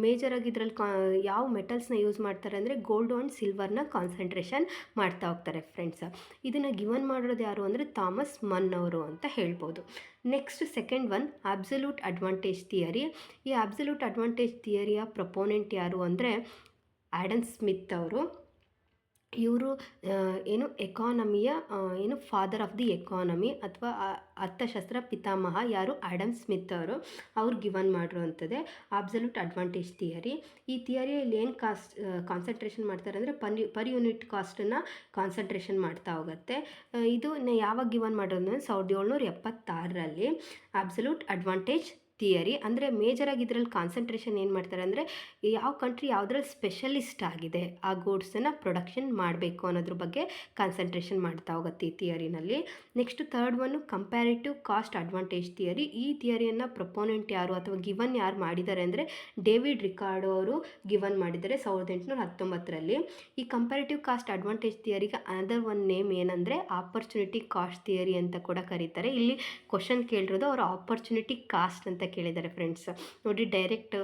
ಮೇಜರಾಗಿ ಇದರಲ್ಲಿ ಯಾವ ಮೆಟಲ್ಸ್ನ ಯೂಸ್ ಮಾಡ್ತಾರೆ ಅಂದರೆ ಗೋಲ್ಡು ಆ್ಯಂಡ್ ಸಿಲ್ವರ್ನ ಕಾನ್ಸಂಟ್ರೇಷನ್ ಮಾಡ್ತಾ ಹೋಗ್ತಾರೆ ಫ್ರೆಂಡ್ಸ್. ಇದನ್ನು ಗಿವನ್ ಮಾಡೋದು ಯಾರು ಅಂದರೆ ಥಾಮಸ್ ಮನ್ ಅವರು ಅಂತ ಹೇಳ್ಬೋದು. Next second one absolute advantage theory. ಈ ಅಬ್ಸಲ್ಯೂಟ್ ಅಡ್ವಾಂಟೇಜ್ ಥಿಯರಿಯ ಪ್ರಪೋನೆಂಟ್ ಯಾರು ಅಂದರೆ ಆ್ಯಡಮ್ ಸ್ಮಿತ್ ಅವರು. ಇವರು ಎಕಾನಮಿಯ ಫಾದರ್ ಆಫ್ ದಿ ಎಕಾನಮಿ ಅಥವಾ ಅರ್ಥಶಾಸ್ತ್ರ ಪಿತಾಮಹ ಯಾರು ಆ್ಯಡಮ್ ಸ್ಮಿತ್ ಅವ್ರು ಗಿವನ್ ಮಾಡಿರುವಂಥದ್ದೇ ಅಬ್ಸಲ್ಯೂಟ್ ಅಡ್ವಾಂಟೇಜ್ ಥಿಯರಿ. ಈ ಥಿಯರಿಯಲ್ಲಿ ಏನು ಕಾನ್ಸಂಟ್ರೇಷನ್ ಮಾಡ್ತಾರೆ ಅಂದರೆ ಪರ್ ಯೂನಿಟ್ ಕಾಸ್ಟನ್ನು ಕಾನ್ಸಂಟ್ರೇಷನ್ ಮಾಡ್ತಾ ಹೋಗುತ್ತೆ. ಇದು ಯಾವಾಗ ಗಿವನ್ ಮಾಡಿರೋದು ಅಂದರೆ 1776ರಲ್ಲಿ ಅಬ್ಸಲ್ಯೂಟ್ ಅಡ್ವಾಂಟೇಜ್ ಥಿಯರಿ. ಅಂದರೆ ಮೇಜರಾಗಿ ಇದರಲ್ಲಿ ಕಾನ್ಸಂಟ್ರೇಷನ್ ಏನು ಮಾಡ್ತಾರೆ ಅಂದರೆ ಯಾವ ಕಂಟ್ರಿ ಯಾವುದ್ರಲ್ಲಿ ಸ್ಪೆಷಲಿಸ್ಟ್ ಆಗಿದೆ ಆ ಗೂಡ್ಸನ್ನು ಪ್ರೊಡಕ್ಷನ್ ಮಾಡಬೇಕು ಅನ್ನೋದ್ರ ಬಗ್ಗೆ ಕಾನ್ಸಂಟ್ರೇಷನ್ ಮಾಡ್ತಾ ಹೋಗುತ್ತೆ ಈ ಥಿಯರಿನಲ್ಲಿ. Next third one comparative cost advantage theory. ಈ ಥಿಯರಿಯನ್ನು ಪ್ರಪೋನೆಂಟ್ ಯಾರು ಅಥವಾ ಗಿವನ್ ಯಾರು ಮಾಡಿದ್ದಾರೆ ಅಂದರೆ ಡೇವಿಡ್ ರಿಕಾರ್ಡೋ ಅವರು ಗಿವನ್ ಮಾಡಿದ್ದಾರೆ 1819ರಲ್ಲಿ. ಈ ಕಂಪ್ಯಾರಿಟಿವ್ ಕಾಸ್ಟ್ ಅಡ್ವಾಂಟೇಜ್ ಥಿಯರಿಗೆ ಅನದರ್ ಒನ್ ನೇಮ್ ಏನಂದರೆ ಆಪರ್ಚುನಿಟಿ ಕಾಸ್ಟ್ ಥಿಯರಿ ಅಂತ ಕೂಡ ಕರೀತಾರೆ. ಇಲ್ಲಿ ಕ್ವಶನ್ ಕೇಳಿರೋದು ಅವರು ಆಪರ್ಚುನಿಟಿ ಕಾಸ್ಟ್ ಅಂತ ಕೇಳಿದ್ದಾರೆ ಫ್ರೆಂಡ್ಸ್. ನೋಡಿ ಡೈರೆಕ್ಟ್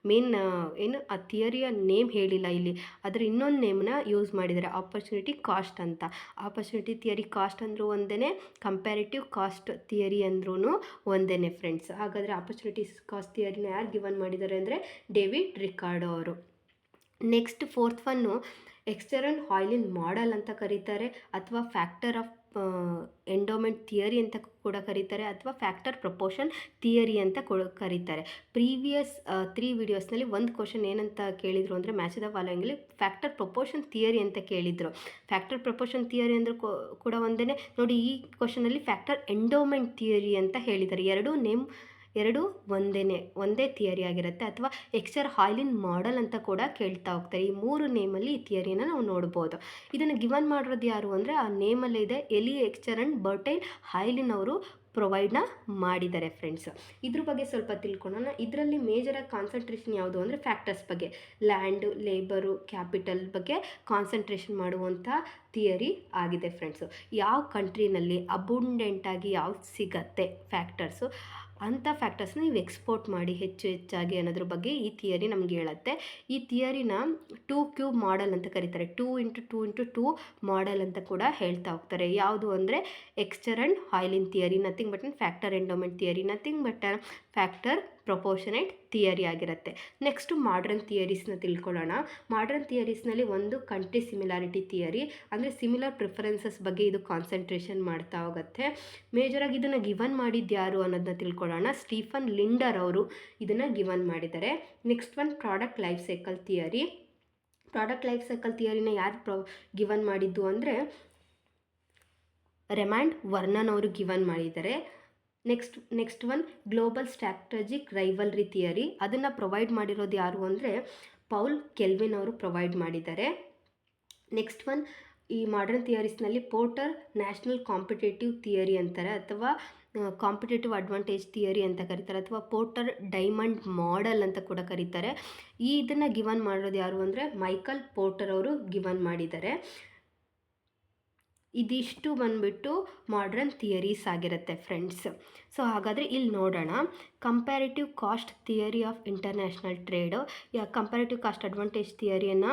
ಮೇನ್ ಆ ಥಿಯರಿಯ ನೇಮ್ ಹೇಳಿಲ್ಲ ಇಲ್ಲಿ, ಅದರ ಇನ್ನೊಂದು ನೇಮ್ನ ಯೂಸ್ ಮಾಡಿದ್ದಾರೆ ಆಪರ್ಚುನಿಟಿ ಕಾಸ್ಟ್ ಅಂತ. ಆಪರ್ಚುನಿಟಿ ಥಿಯರಿ ಕಾಸ್ಟ್ ಅಂದರೂ ಒಂದೇ, ಕಂಪ್ಯಾರಿಟಿವ್ ಕಾಸ್ಟ್ ಥಿಯರಿ ಅಂದ್ರೂ ಒಂದೇ ಫ್ರೆಂಡ್ಸ್. ಹಾಗಾದರೆ ಆಪರ್ಚುನಿಟಿ ಕಾಸ್ಟ್ ಥಿಯರಿನ ಯಾರು ಗಿವನ್ ಮಾಡಿದ್ದಾರೆ ಅಂದರೆ ಡೇವಿಡ್ ರಿಕಾರ್ಡೋ ಅವರು. Next fourth one Heckscher and Ohlin model ಅಂತ ಕರೀತಾರೆ, ಅಥವಾ ಫ್ಯಾಕ್ಟರ್ ಆಫ್ ಎಂಡೋಮೆಂಟ್ ಥಿಯರಿ ಅಂತ ಕೂಡ ಕರೀತಾರೆ, ಅಥವಾ ಫ್ಯಾಕ್ಟರ್ ಪ್ರಪೋರ್ಷನ್ ಥಿಯರಿ ಅಂತ ಕರೀತಾರೆ. ಪ್ರೀವಿಯಸ್ 3 ವಿಡಿಯೋಸ್ನಲ್ಲಿ ಒಂದು ಕ್ವಶನ್ ಏನಂತ ಕೇಳಿದರು ಅಂದರೆ ಮ್ಯಾಚ್ ದ ಫಾಲೋಯಿಂಗಲ್ಲಿ ಫ್ಯಾಕ್ಟರ್ ಪ್ರಪೋರ್ಷನ್ ಥಿಯರಿ ಅಂತ ಕೇಳಿದರು. ಫ್ಯಾಕ್ಟರ್ ಪ್ರಪೋರ್ಷನ್ ಥಿಯರಿ ಅಂದರೂ ಕೂಡ ಒಂದೇ. ನೋಡಿ ಈ ಕ್ವಶನಲ್ಲಿ ಫ್ಯಾಕ್ಟರ್ ಎಂಡೋಮೆಂಟ್ ಥಿಯರಿ ಅಂತ ಹೇಳಿದ್ದಾರೆ. ಎರಡು ಒಂದೇ ಥಿಯರಿ ಆಗಿರುತ್ತೆ. ಅಥವಾ ಎಕ್ಸ್ಚರ್ ಹಾಯ್ಲಿನ್ ಮಾಡೆಲ್ ಅಂತ ಕೂಡ ಕೇಳ್ತಾ ಹೋಗ್ತಾರೆ. ಈ 3 ನೇಮಲ್ಲಿ ಈ ಥಿಯರಿನ ನಾವು ನೋಡ್ಬೋದು. ಇದನ್ನು ಗಿವನ್ ಮಾಡಿರೋದು ಯಾರು ಅಂದರೆ ಆ ನೇಮಲ್ಲೇ ಇದೆ, ಎಲಿ ಎಕ್ಸ್ಚರ್ ಆ್ಯಂಡ್ ಬರ್ಟೈಲ್ ಹಾಯ್ಲಿನ್ ಅವರು ಪ್ರೊವೈಡ್ನ ಮಾಡಿದ್ದಾರೆ ಫ್ರೆಂಡ್ಸ್. ಇದ್ರ ಬಗ್ಗೆ ಸ್ವಲ್ಪ ತಿಳ್ಕೊಳ್ಳೋಣ. ಇದರಲ್ಲಿ ಮೇಜರಾಗಿ ಕಾನ್ಸಂಟ್ರೇಷನ್ ಯಾವುದು ಅಂದರೆ ಫ್ಯಾಕ್ಟರ್ಸ್ ಬಗ್ಗೆ, ಲ್ಯಾಂಡು, ಲೇಬರು, ಕ್ಯಾಪಿಟಲ್ ಬಗ್ಗೆ ಕಾನ್ಸಂಟ್ರೇಷನ್ ಮಾಡುವಂಥ ಥಿಯರಿ ಆಗಿದೆ ಫ್ರೆಂಡ್ಸು. ಯಾವ ಕಂಟ್ರಿನಲ್ಲಿ ಅಬುಂಡೆಂಟಾಗಿ ಯಾವ್ದು ಸಿಗತ್ತೆ ಫ್ಯಾಕ್ಟರ್ಸು, ಅಂಥ ಫ್ಯಾಕ್ಟರ್ಸ್ನ ನೀವು ಎಕ್ಸ್ಪೋರ್ಟ್ ಮಾಡಿ ಹೆಚ್ಚಾಗಿ ಅನ್ನೋದ್ರ ಬಗ್ಗೆ ಈ ಥಿಯರಿ ನಮ್ಗೆ ಹೇಳುತ್ತೆ. ಈ ಥಿಯರಿನ 2Q ಮಾಡೆಲ್ ಅಂತ ಕರೀತಾರೆ. 2x2x2 ಮಾಡೆಲ್ ಅಂತ ಕೂಡ ಹೇಳ್ತಾ ಹೋಗ್ತಾರೆ. ಯಾವುದು ಅಂದರೆ Heckscher and Ohlin theory, nothing but factor endowment theory, nothing but factor proportionate theory ಆಗಿರುತ್ತೆ. ನೆಕ್ಸ್ಟು ಮಾಡ್ರನ್ ಥಿಯರೀಸ್ನ ತಿಳ್ಕೊಳ್ಳೋಣ. ಮಾಡ್ರನ್ ಥಿಯರೀಸ್ನಲ್ಲಿ ಒಂದು ಕಂಟ್ರಿ ಸಿಮಿಲಾರಿಟಿ ಥಿಯರಿ, ಅಂದರೆ ಸಿಮಿಲರ್ ಪ್ರಿಫರೆನ್ಸಸ್ ಬಗ್ಗೆ ಇದು ಕಾನ್ಸಂಟ್ರೇಷನ್ ಮಾಡ್ತಾ ಹೋಗುತ್ತೆ. ಮೇಜರಾಗಿ ಇದನ್ನು ಗಿವನ್ ಮಾಡಿದ್ದು ಯಾರು ಅನ್ನೋದನ್ನ ತಿಳ್ಕೊಳ್ಳೋಣ. ಸ್ಟೀಫನ್ ಲಿಂಡರ್ ಅವರು ಇದನ್ನು ಗಿವನ್ ಮಾಡಿದ್ದಾರೆ. Next one product life cycle theory. Product life cycle ಥಿಯರಿನ ಯಾರು ಗಿವನ್ ಮಾಡಿದ್ದು ಅಂದರೆ ರೆಮ್ಯಾಂಡ್ ವರ್ನನ್ ಅವರು ಗಿವನ್ ಮಾಡಿದ್ದಾರೆ. Next one global strategic rivalry theory. ಅದನ್ನು ಪ್ರೊವೈಡ್ ಮಾಡಿರೋದು ಯಾರು ಅಂದರೆ ಪೌಲ್ ಕೆಲ್ವಿನ್ ಅವರು ಪ್ರೊವೈಡ್ ಮಾಡಿದ್ದಾರೆ. ನೆಕ್ಸ್ಟ್ ಒನ್ ಈ ಮಾಡರ್ನ್ ಥಿಯರೀಸ್ನಲ್ಲಿ ಪೋರ್ಟರ್ ನ್ಯಾಷನಲ್ ಕಾಂಪಿಟೇಟಿವ್ ಥಿಯರಿ ಅಂತಾರೆ, ಅಥವಾ ಕಾಂಪಿಟೇಟಿವ್ ಅಡ್ವಾಂಟೇಜ್ ಥಿಯರಿ ಅಂತ ಕರೀತಾರೆ, ಅಥವಾ ಪೋರ್ಟರ್ ಡೈಮಂಡ್ ಮಾಡೆಲ್ ಅಂತ ಕೂಡ ಕರೀತಾರೆ. ಇದನ್ನು ಗಿವನ್ ಮಾಡಿರೋದು ಯಾರು ಅಂದರೆ ಮೈಕಲ್ ಪೋರ್ಟರ್ ಅವರು ಗಿವನ್ ಮಾಡಿದ್ದಾರೆ. ಇದಿಷ್ಟು ಬಂದುಬಿಟ್ಟು ಮಾಡ್ರನ್ ಥಿಯರೀಸ್ ಆಗಿರುತ್ತೆ ಫ್ರೆಂಡ್ಸ್. ಸೊ ಹಾಗಾದರೆ ಇಲ್ಲಿ ನೋಡೋಣ. Comparative cost theory of international trade, comparative cost advantage ಥಿಯರಿಯನ್ನು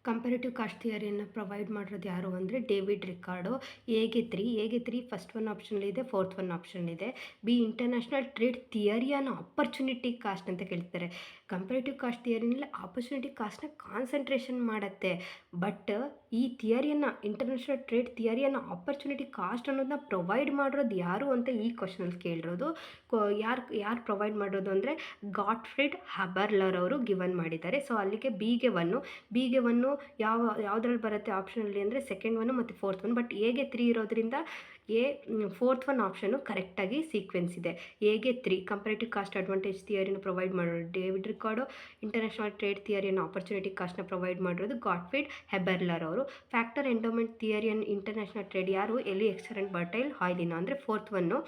ಕಂಪ್ಯಾರಿಟಿವ್ ಕಾಸ್ಟ್ ಥಿಯರಿಯನ್ನು ಪ್ರೊವೈಡ್ ಮಾಡಿರೋದು ಯಾರು ಅಂದರೆ ಡೇವಿಡ್ ರಿಕಾರ್ಡೋ. ಎಗೆ 3 ಫಸ್ಟ್ ಒನ್ ಆಪ್ಷನಲ್ಲಿದೆ, ಫೋರ್ತ್ ಒನ್ ಆಪ್ಷನಲ್ಲಿದೆ. ಬಿ ಇಂಟರ್ನ್ಯಾಷನಲ್ ಟ್ರೇಡ್ ಥಿಯರಿಯನ್ನು ಆಪರ್ಚುನಿಟಿ ಕಾಸ್ಟ್ ಅಂತ ಕೇಳ್ತಾರೆ. ಕಂಪ್ಯಾರಿಟಿವ್ ಕಾಸ್ಟ್ ಥಿಯರಿನಲ್ಲಿ ಆಪರ್ಚುನಿಟಿ ಕಾಸ್ಟ್ನ ಕಾನ್ಸಂಟ್ರೇಷನ್ ಮಾಡುತ್ತೆ. ಬಟ್ ಈ ಥಿಯರಿಯನ್ನು ಇಂಟರ್ನ್ಯಾಷನಲ್ ಟ್ರೇಡ್ ಥಿಯರಿಯನ್ನು ಆಪರ್ಚುನಿಟಿ ಕಾಸ್ಟ್ ಅನ್ನೋದನ್ನ ಪ್ರೊವೈಡ್ ಮಾಡಿರೋದು ಯಾರು ಅಂತ ಈ ಕ್ವಶನಲ್ಲಿ ಕೇಳಿರೋದು. ಯಾರು ಪ್ರೊವೈಡ್ ಮಾಡಿರೋದು ಅಂದರೆ ಗಾಟ್ಫ್ರಿಡ್ ಹಬರ್ಲರ್ ಅವರು ಗಿವನ್ ಮಾಡಿದ್ದಾರೆ. ಸೊ ಅಲ್ಲಿಗೆ ಬಿಗೆ ಒನ್ನು ಯಾವುದ್ರಲ್ಲಿ ಬರುತ್ತೆ ಆಪ್ಷನಲ್ಲಿ ಅಂದರೆ ಸೆಕೆಂಡ್ ಒನ್ನು ಮತ್ತು ಫೋರ್ತ್ ಒನ್. ಬಟ್ ಎಗೆ 3 ಇರೋದ್ರಿಂದ ಫೋರ್ತ್ ಒನ್ ಆಪ್ಷನ್ನು ಕರೆಕ್ಟಾಗಿ ಸೀಕ್ವೆನ್ಸ್ ಇದೆ. ಎಗೆ 3 ಕಂಪ್ಯಾರಿಟಿವ್ ಕಾಸ್ಟ್ ಅಡ್ವಾಂಟೇಜ್ ಥಿಯರಿನ ಪ್ರೊವೈಡ್ ಮಾಡೋದು ಡೇವಿಡ್ ರಿಕಾರ್ಡೋ, ಇಂಟರ್ನ್ಯಾಷನಲ್ ಟ್ರೇಡ್ ಥಿಯರಿಯನ್ನು ಆಪರ್ಚುನಿಟಿ ಕಾಸ್ಟ್ನ ಪ್ರೊವೈಡ್ ಮಾಡಿರೋದು ಗಾಟ್ಫ್ರಿಡ್ ಹೆಬರ್ಲರ್ ಅವರು. Factor endowment theory and international trade ಯಾರು ಎಲಿ ಎಕ್ಸ್ಟರ್ ಅಂಡ್ ಬರ್ಟೈಲ್ ಹಾಯ್ಲಿನೋ ಅಂದರೆ fourth one.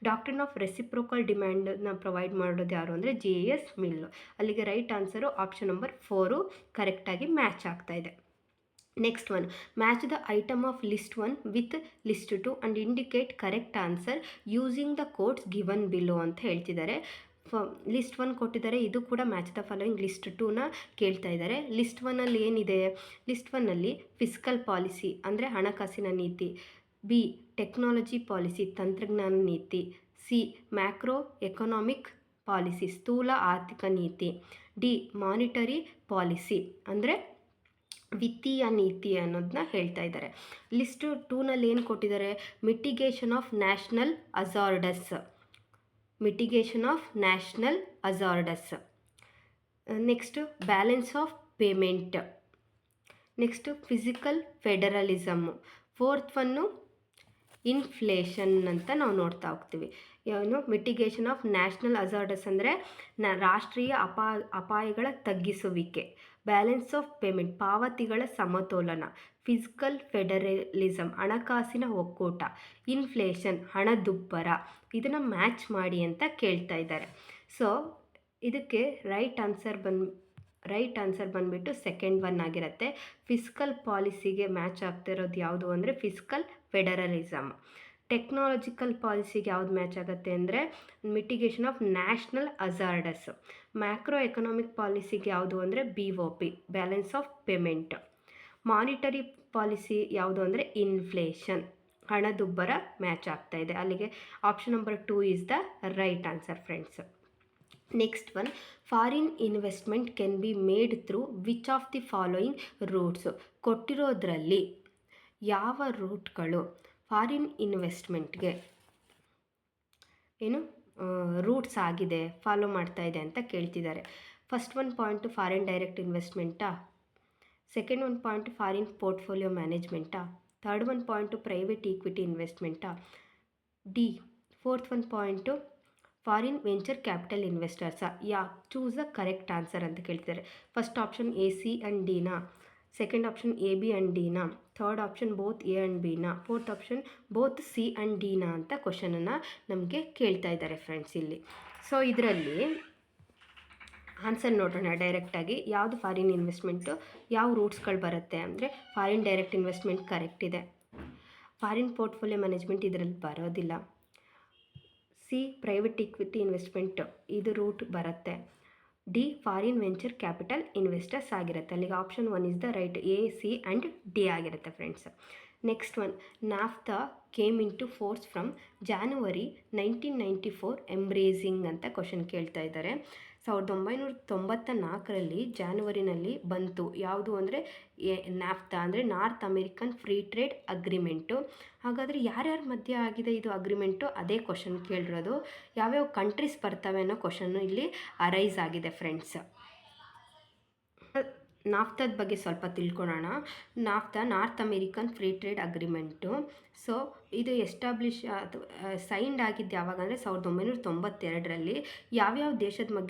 Doctrine of reciprocal ಡಿಮ್ಯಾಂಡನ್ನ ಪ್ರೊವೈಡ್ ಮಾಡೋದು ಯಾರು ಅಂದರೆ JS ಮಿಲ್. ಅಲ್ಲಿಗೆ ರೈಟ್ ಆನ್ಸರು ಆಪ್ಷನ್ ನಂಬರ್ 4 ಕರೆಕ್ಟಾಗಿ ಮ್ಯಾಚ್ ಆಗ್ತಾ ಇದೆ. Next one, match the item of list 1 with list 2 and indicate correct answer using the codes given below ಅಂತ ಹೇಳ್ತಿದ್ದಾರೆ. ಲಿಸ್ಟ್ 1 ಕೊಟ್ಟಿದ್ದಾರೆ, ಇದು ಕೂಡ ಮ್ಯಾಚ್ ದ ಫಾಲೋಯಿಂಗ್ ಲಿಸ್ಟ್ 2ನ ಕೇಳ್ತಾ ಇದ್ದಾರೆ. ಲಿಸ್ಟ್ 1ಅಲ್ಲಿ ಏನಿದೆ, ಲಿಸ್ಟ್ 1ಅಲ್ಲಿ ಫಿಸ್ಕಲ್ ಪಾಲಿಸಿ ಅಂದರೆ ಹಣಕಾಸಿನ ನೀತಿ, ಬಿ ಟೆಕ್ನಾಲಜಿ ಪಾಲಿಸಿ ತಂತ್ರಜ್ಞಾನ ನೀತಿ, ಸಿ ಮ್ಯಾಕ್ರೋ ಎಕನಾಮಿಕ್ ಪಾಲಿಸಿ ಸ್ಥೂಲ ಆರ್ಥಿಕ ನೀತಿ, ಡಿ ಮಾನಿಟರಿ ಪಾಲಿಸಿ ಅಂದರೆ ವಿತ್ತೀಯ ನೀತಿ ಅನ್ನೋದನ್ನ ಹೇಳ್ತಾ ಇದ್ದಾರೆ. ಲಿಸ್ಟ್ 2ನಲ್ಲಿ ಏನು ಕೊಟ್ಟಿದ್ದಾರೆ, mitigation of national hazards, next balance of payment, next physical federalism, fourth one inflation ಅಂತ ನಾವು ನೋಡ್ತಾ ಹೋಗ್ತೀವಿ. ಏನು ಮಿಟಿಗೇಷನ್ ಆಫ್ ನ್ಯಾಷನಲ್ ಅಜಾರ್ಡಸ್ ಅಂದರೆ ರಾಷ್ಟ್ರೀಯ ಅಪಾಯಗಳ ತಗ್ಗಿಸುವಿಕೆ, ಬ್ಯಾಲೆನ್ಸ್ ಆಫ್ ಪೇಮೆಂಟ್ ಪಾವತಿಗಳ ಸಮತೋಲನ, ಫಿಸಿಕಲ್ ಫೆಡರಲಿಸಮ್ ಹಣಕಾಸಿನ ಒಕ್ಕೂಟ, ಇನ್ಫ್ಲೇಷನ್ ಹಣದುಬ್ಬರ. ಇದನ್ನು ಮ್ಯಾಚ್ ಮಾಡಿ ಅಂತ ಕೇಳ್ತಾ ಇದ್ದಾರೆ. ಸೊ ಇದಕ್ಕೆ ರೈಟ್ ಆನ್ಸರ್ ಬಂದುಬಿಟ್ಟು ಸೆಕೆಂಡ್ ಒನ್ ಆಗಿರುತ್ತೆ. ಫಿಸ್ಕಲ್ ಪಾಲಿಸಿಗೆ ಮ್ಯಾಚ್ ಆಗ್ತಿರೋದು ಯಾವುದು ಅಂದರೆ ಫಿಸ್ಕಲ್ ಫೆಡರಲಿಸಮ್. ಟೆಕ್ನಾಲಜಿಕಲ್ ಪಾಲಿಸಿಗೆ ಯಾವುದು ಮ್ಯಾಚ್ ಆಗುತ್ತೆ ಅಂದರೆ mitigation of national hazards. Macro economic ಪಾಲಿಸಿಗೆ ಯಾವುದು ಅಂದರೆ BOP balance of payment. Monetary policy ಯಾವುದು ಅಂದರೆ ಇನ್ಫ್ಲೇಷನ್ ಹಣದುಬ್ಬರ ಮ್ಯಾಚ್ ಆಗ್ತಾ ಇದೆ. ಅಲ್ಲಿಗೆ option number 2 is the right answer friends. Next one, foreign investment can be made through which of the following routes. ಕೊಟ್ಟಿರೋದ್ರಲ್ಲಿ ಯಾವ ರೂಟ್ಗಳು ಫಾರಿನ್ ಇನ್ವೆಸ್ಟ್ಮೆಂಟ್ಗೆ ರೂಟ್ಸ್ ಆಗಿದೆ, ಫಾಲೋ ಮಾಡ್ತಾ ಇದೆ ಅಂತ ಕೇಳ್ತಿದ್ದಾರೆ. First one point foreign direct ಇನ್ವೆಸ್ಟ್ಮೆಂಟಾ, second one point foreign portfolio ಮ್ಯಾನೇಜ್ಮೆಂಟಾ, third one point private equity ಇನ್ವೆಸ್ಟ್ಮೆಂಟಾ, D fourth one point foreign venture capital ಇನ್ವೆಸ್ಟರ್ಸಾ. ಚೂಸ್ ದ ಕರೆಕ್ಟ್ ಆನ್ಸರ್ ಅಂತ ಕೇಳ್ತಿದ್ದಾರೆ. ಫಸ್ಟ್ ಆಪ್ಷನ್ AC ಆ್ಯಂಡ್ Dನಾ, ಸೆಕೆಂಡ್ ಆಪ್ಷನ್ AB ಆ್ಯಂಡ್ Dನಾ, third option both A and Bನಾ, fourth option both C and Dನಾ ಅಂತ ಕ್ವಶನನ್ನು ನಮಗೆ ಕೇಳ್ತಾ ಇದ್ದಾರೆ ಫ್ರೆಂಡ್ಸ್ ಇಲ್ಲಿ. ಸೊ ಇದರಲ್ಲಿ ಆನ್ಸರ್ ನೋಡೋಣ ಡೈರೆಕ್ಟಾಗಿ. ಯಾವುದು ಫಾರಿನ್ ಇನ್ವೆಸ್ಟ್ಮೆಂಟು, ಯಾವ ರೂಟ್ಸ್ಗಳು ಬರುತ್ತೆ ಅಂದರೆ ಫಾರಿನ್ ಡೈರೆಕ್ಟ್ ಇನ್ವೆಸ್ಟ್ಮೆಂಟ್ ಕರೆಕ್ಟ್ ಇದೆ. ಫಾರಿನ್ ಪೋರ್ಟ್ಫೋಲಿಯೋ ಮ್ಯಾನೇಜ್ಮೆಂಟ್ ಇದರಲ್ಲಿ ಬರೋದಿಲ್ಲ. ಸಿ ಪ್ರೈವೇಟ್ ಈಕ್ವಿಟಿ ಇನ್ವೆಸ್ಟ್ಮೆಂಟ್ ಇದು ರೂಟ್ ಬರುತ್ತೆ. D foreign venture capital investors ಆಗಿರುತ್ತೆ. ಅಲ್ಲಿಗೆ option 1 is the right. A, C and D ಆಗಿರುತ್ತೆ friends. Next one, NAFTA came into force from January 1994 embracing ಅಂತ question ಕೇಳ್ತಾ ಇದ್ದಾರೆ. 1994ರಲ್ಲಿ ಜಾನ್ವರಿನಲ್ಲಿ ಬಂತು. ಯಾವುದು ಅಂದರೆ ನಾಫ್ತಾ ಅಂದರೆ North American free trade agreement. ಹಾಗಾದರೆ ಯಾರ್ಯಾರ ಮಧ್ಯೆ ಆಗಿದೆ ಇದು ಅಗ್ರಿಮೆಂಟು, ಅದೇ ಕ್ವಶನ್ ಕೇಳಿರೋದು. ಯಾವ್ಯಾವ ಕಂಟ್ರೀಸ್ ಬರ್ತವೆ ಅನ್ನೋ ಕ್ವಶನ್ನು ಇಲ್ಲಿ ಅರೈಸ್ ಆಗಿದೆ ಫ್ರೆಂಡ್ಸ್. ನಾಫ್ತಾದ ಬಗ್ಗೆ ಸ್ವಲ್ಪ ತಿಳ್ಕೊಳ್ಳೋಣ. NAFTA north American free trade agreement. So ಇದು ಸೈನ್ಡ್ ಆಗಿದ್ದು ಯಾವಾಗ ಅಂದರೆ 1992ರಲ್ಲಿ. ಯಾವ್ಯಾವ ದೇಶದ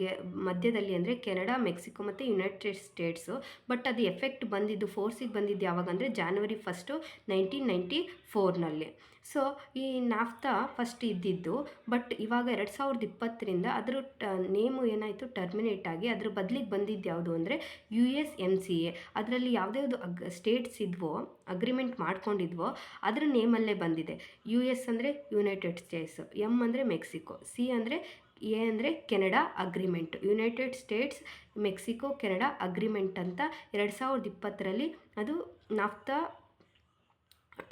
ಮಧ್ಯದಲ್ಲಿ ಅಂದರೆ ಕೆನಡಾ, ಮೆಕ್ಸಿಕೋ ಮತ್ತು ಯುನೈಟೆಡ್ ಸ್ಟೇಟ್ಸು. ಬಟ್ ಅದು ಎಫೆಕ್ಟ್ ಬಂದಿದ್ದು, ಫೋರ್ಸಿಗೆ ಬಂದಿದ್ದು ಯಾವಾಗ ಅಂದರೆ January 1, 1994ನಲ್ಲಿ. ಸೊ ಈ ನಾಫ್ತಾ ಫಸ್ಟ್ ಇದ್ದಿದ್ದು, ಬಟ್ ಇವಾಗ 2020ರಿಂದ ಅದರ ನೇಮು ಏನಾಯಿತು, ಟರ್ಮಿನೇಟ್ ಆಗಿ ಅದ್ರ ಬದಲಿಗೆ ಬಂದಿದ್ದು ಯಾವುದು ಅಂದರೆ USMCA. ಅದರಲ್ಲಿ ಯಾವುದ್ಯಾವುದು ಸ್ಟೇಟ್ಸ್ ಇದ್ವೋ, ಅಗ್ರಿಮೆಂಟ್ ಮಾಡ್ಕೊಂಡಿದ್ವೋ ಅದರ ನೇಮಲ್ಲೇ ಬಂದಿದೆ. US ಅಂದರೆ ಯುನೈಟೆಡ್ ಸ್ಟೇಟ್ಸು, M ಅಂದರೆ ಮೆಕ್ಸಿಕೋ, C ಅಂದರೆ ಎ ಅಂದರೆ Canada agreement, United States Mexico Canada agreement ಅಂತ 2020ರಲ್ಲಿ ಅದು ನಾಫ್ತಾ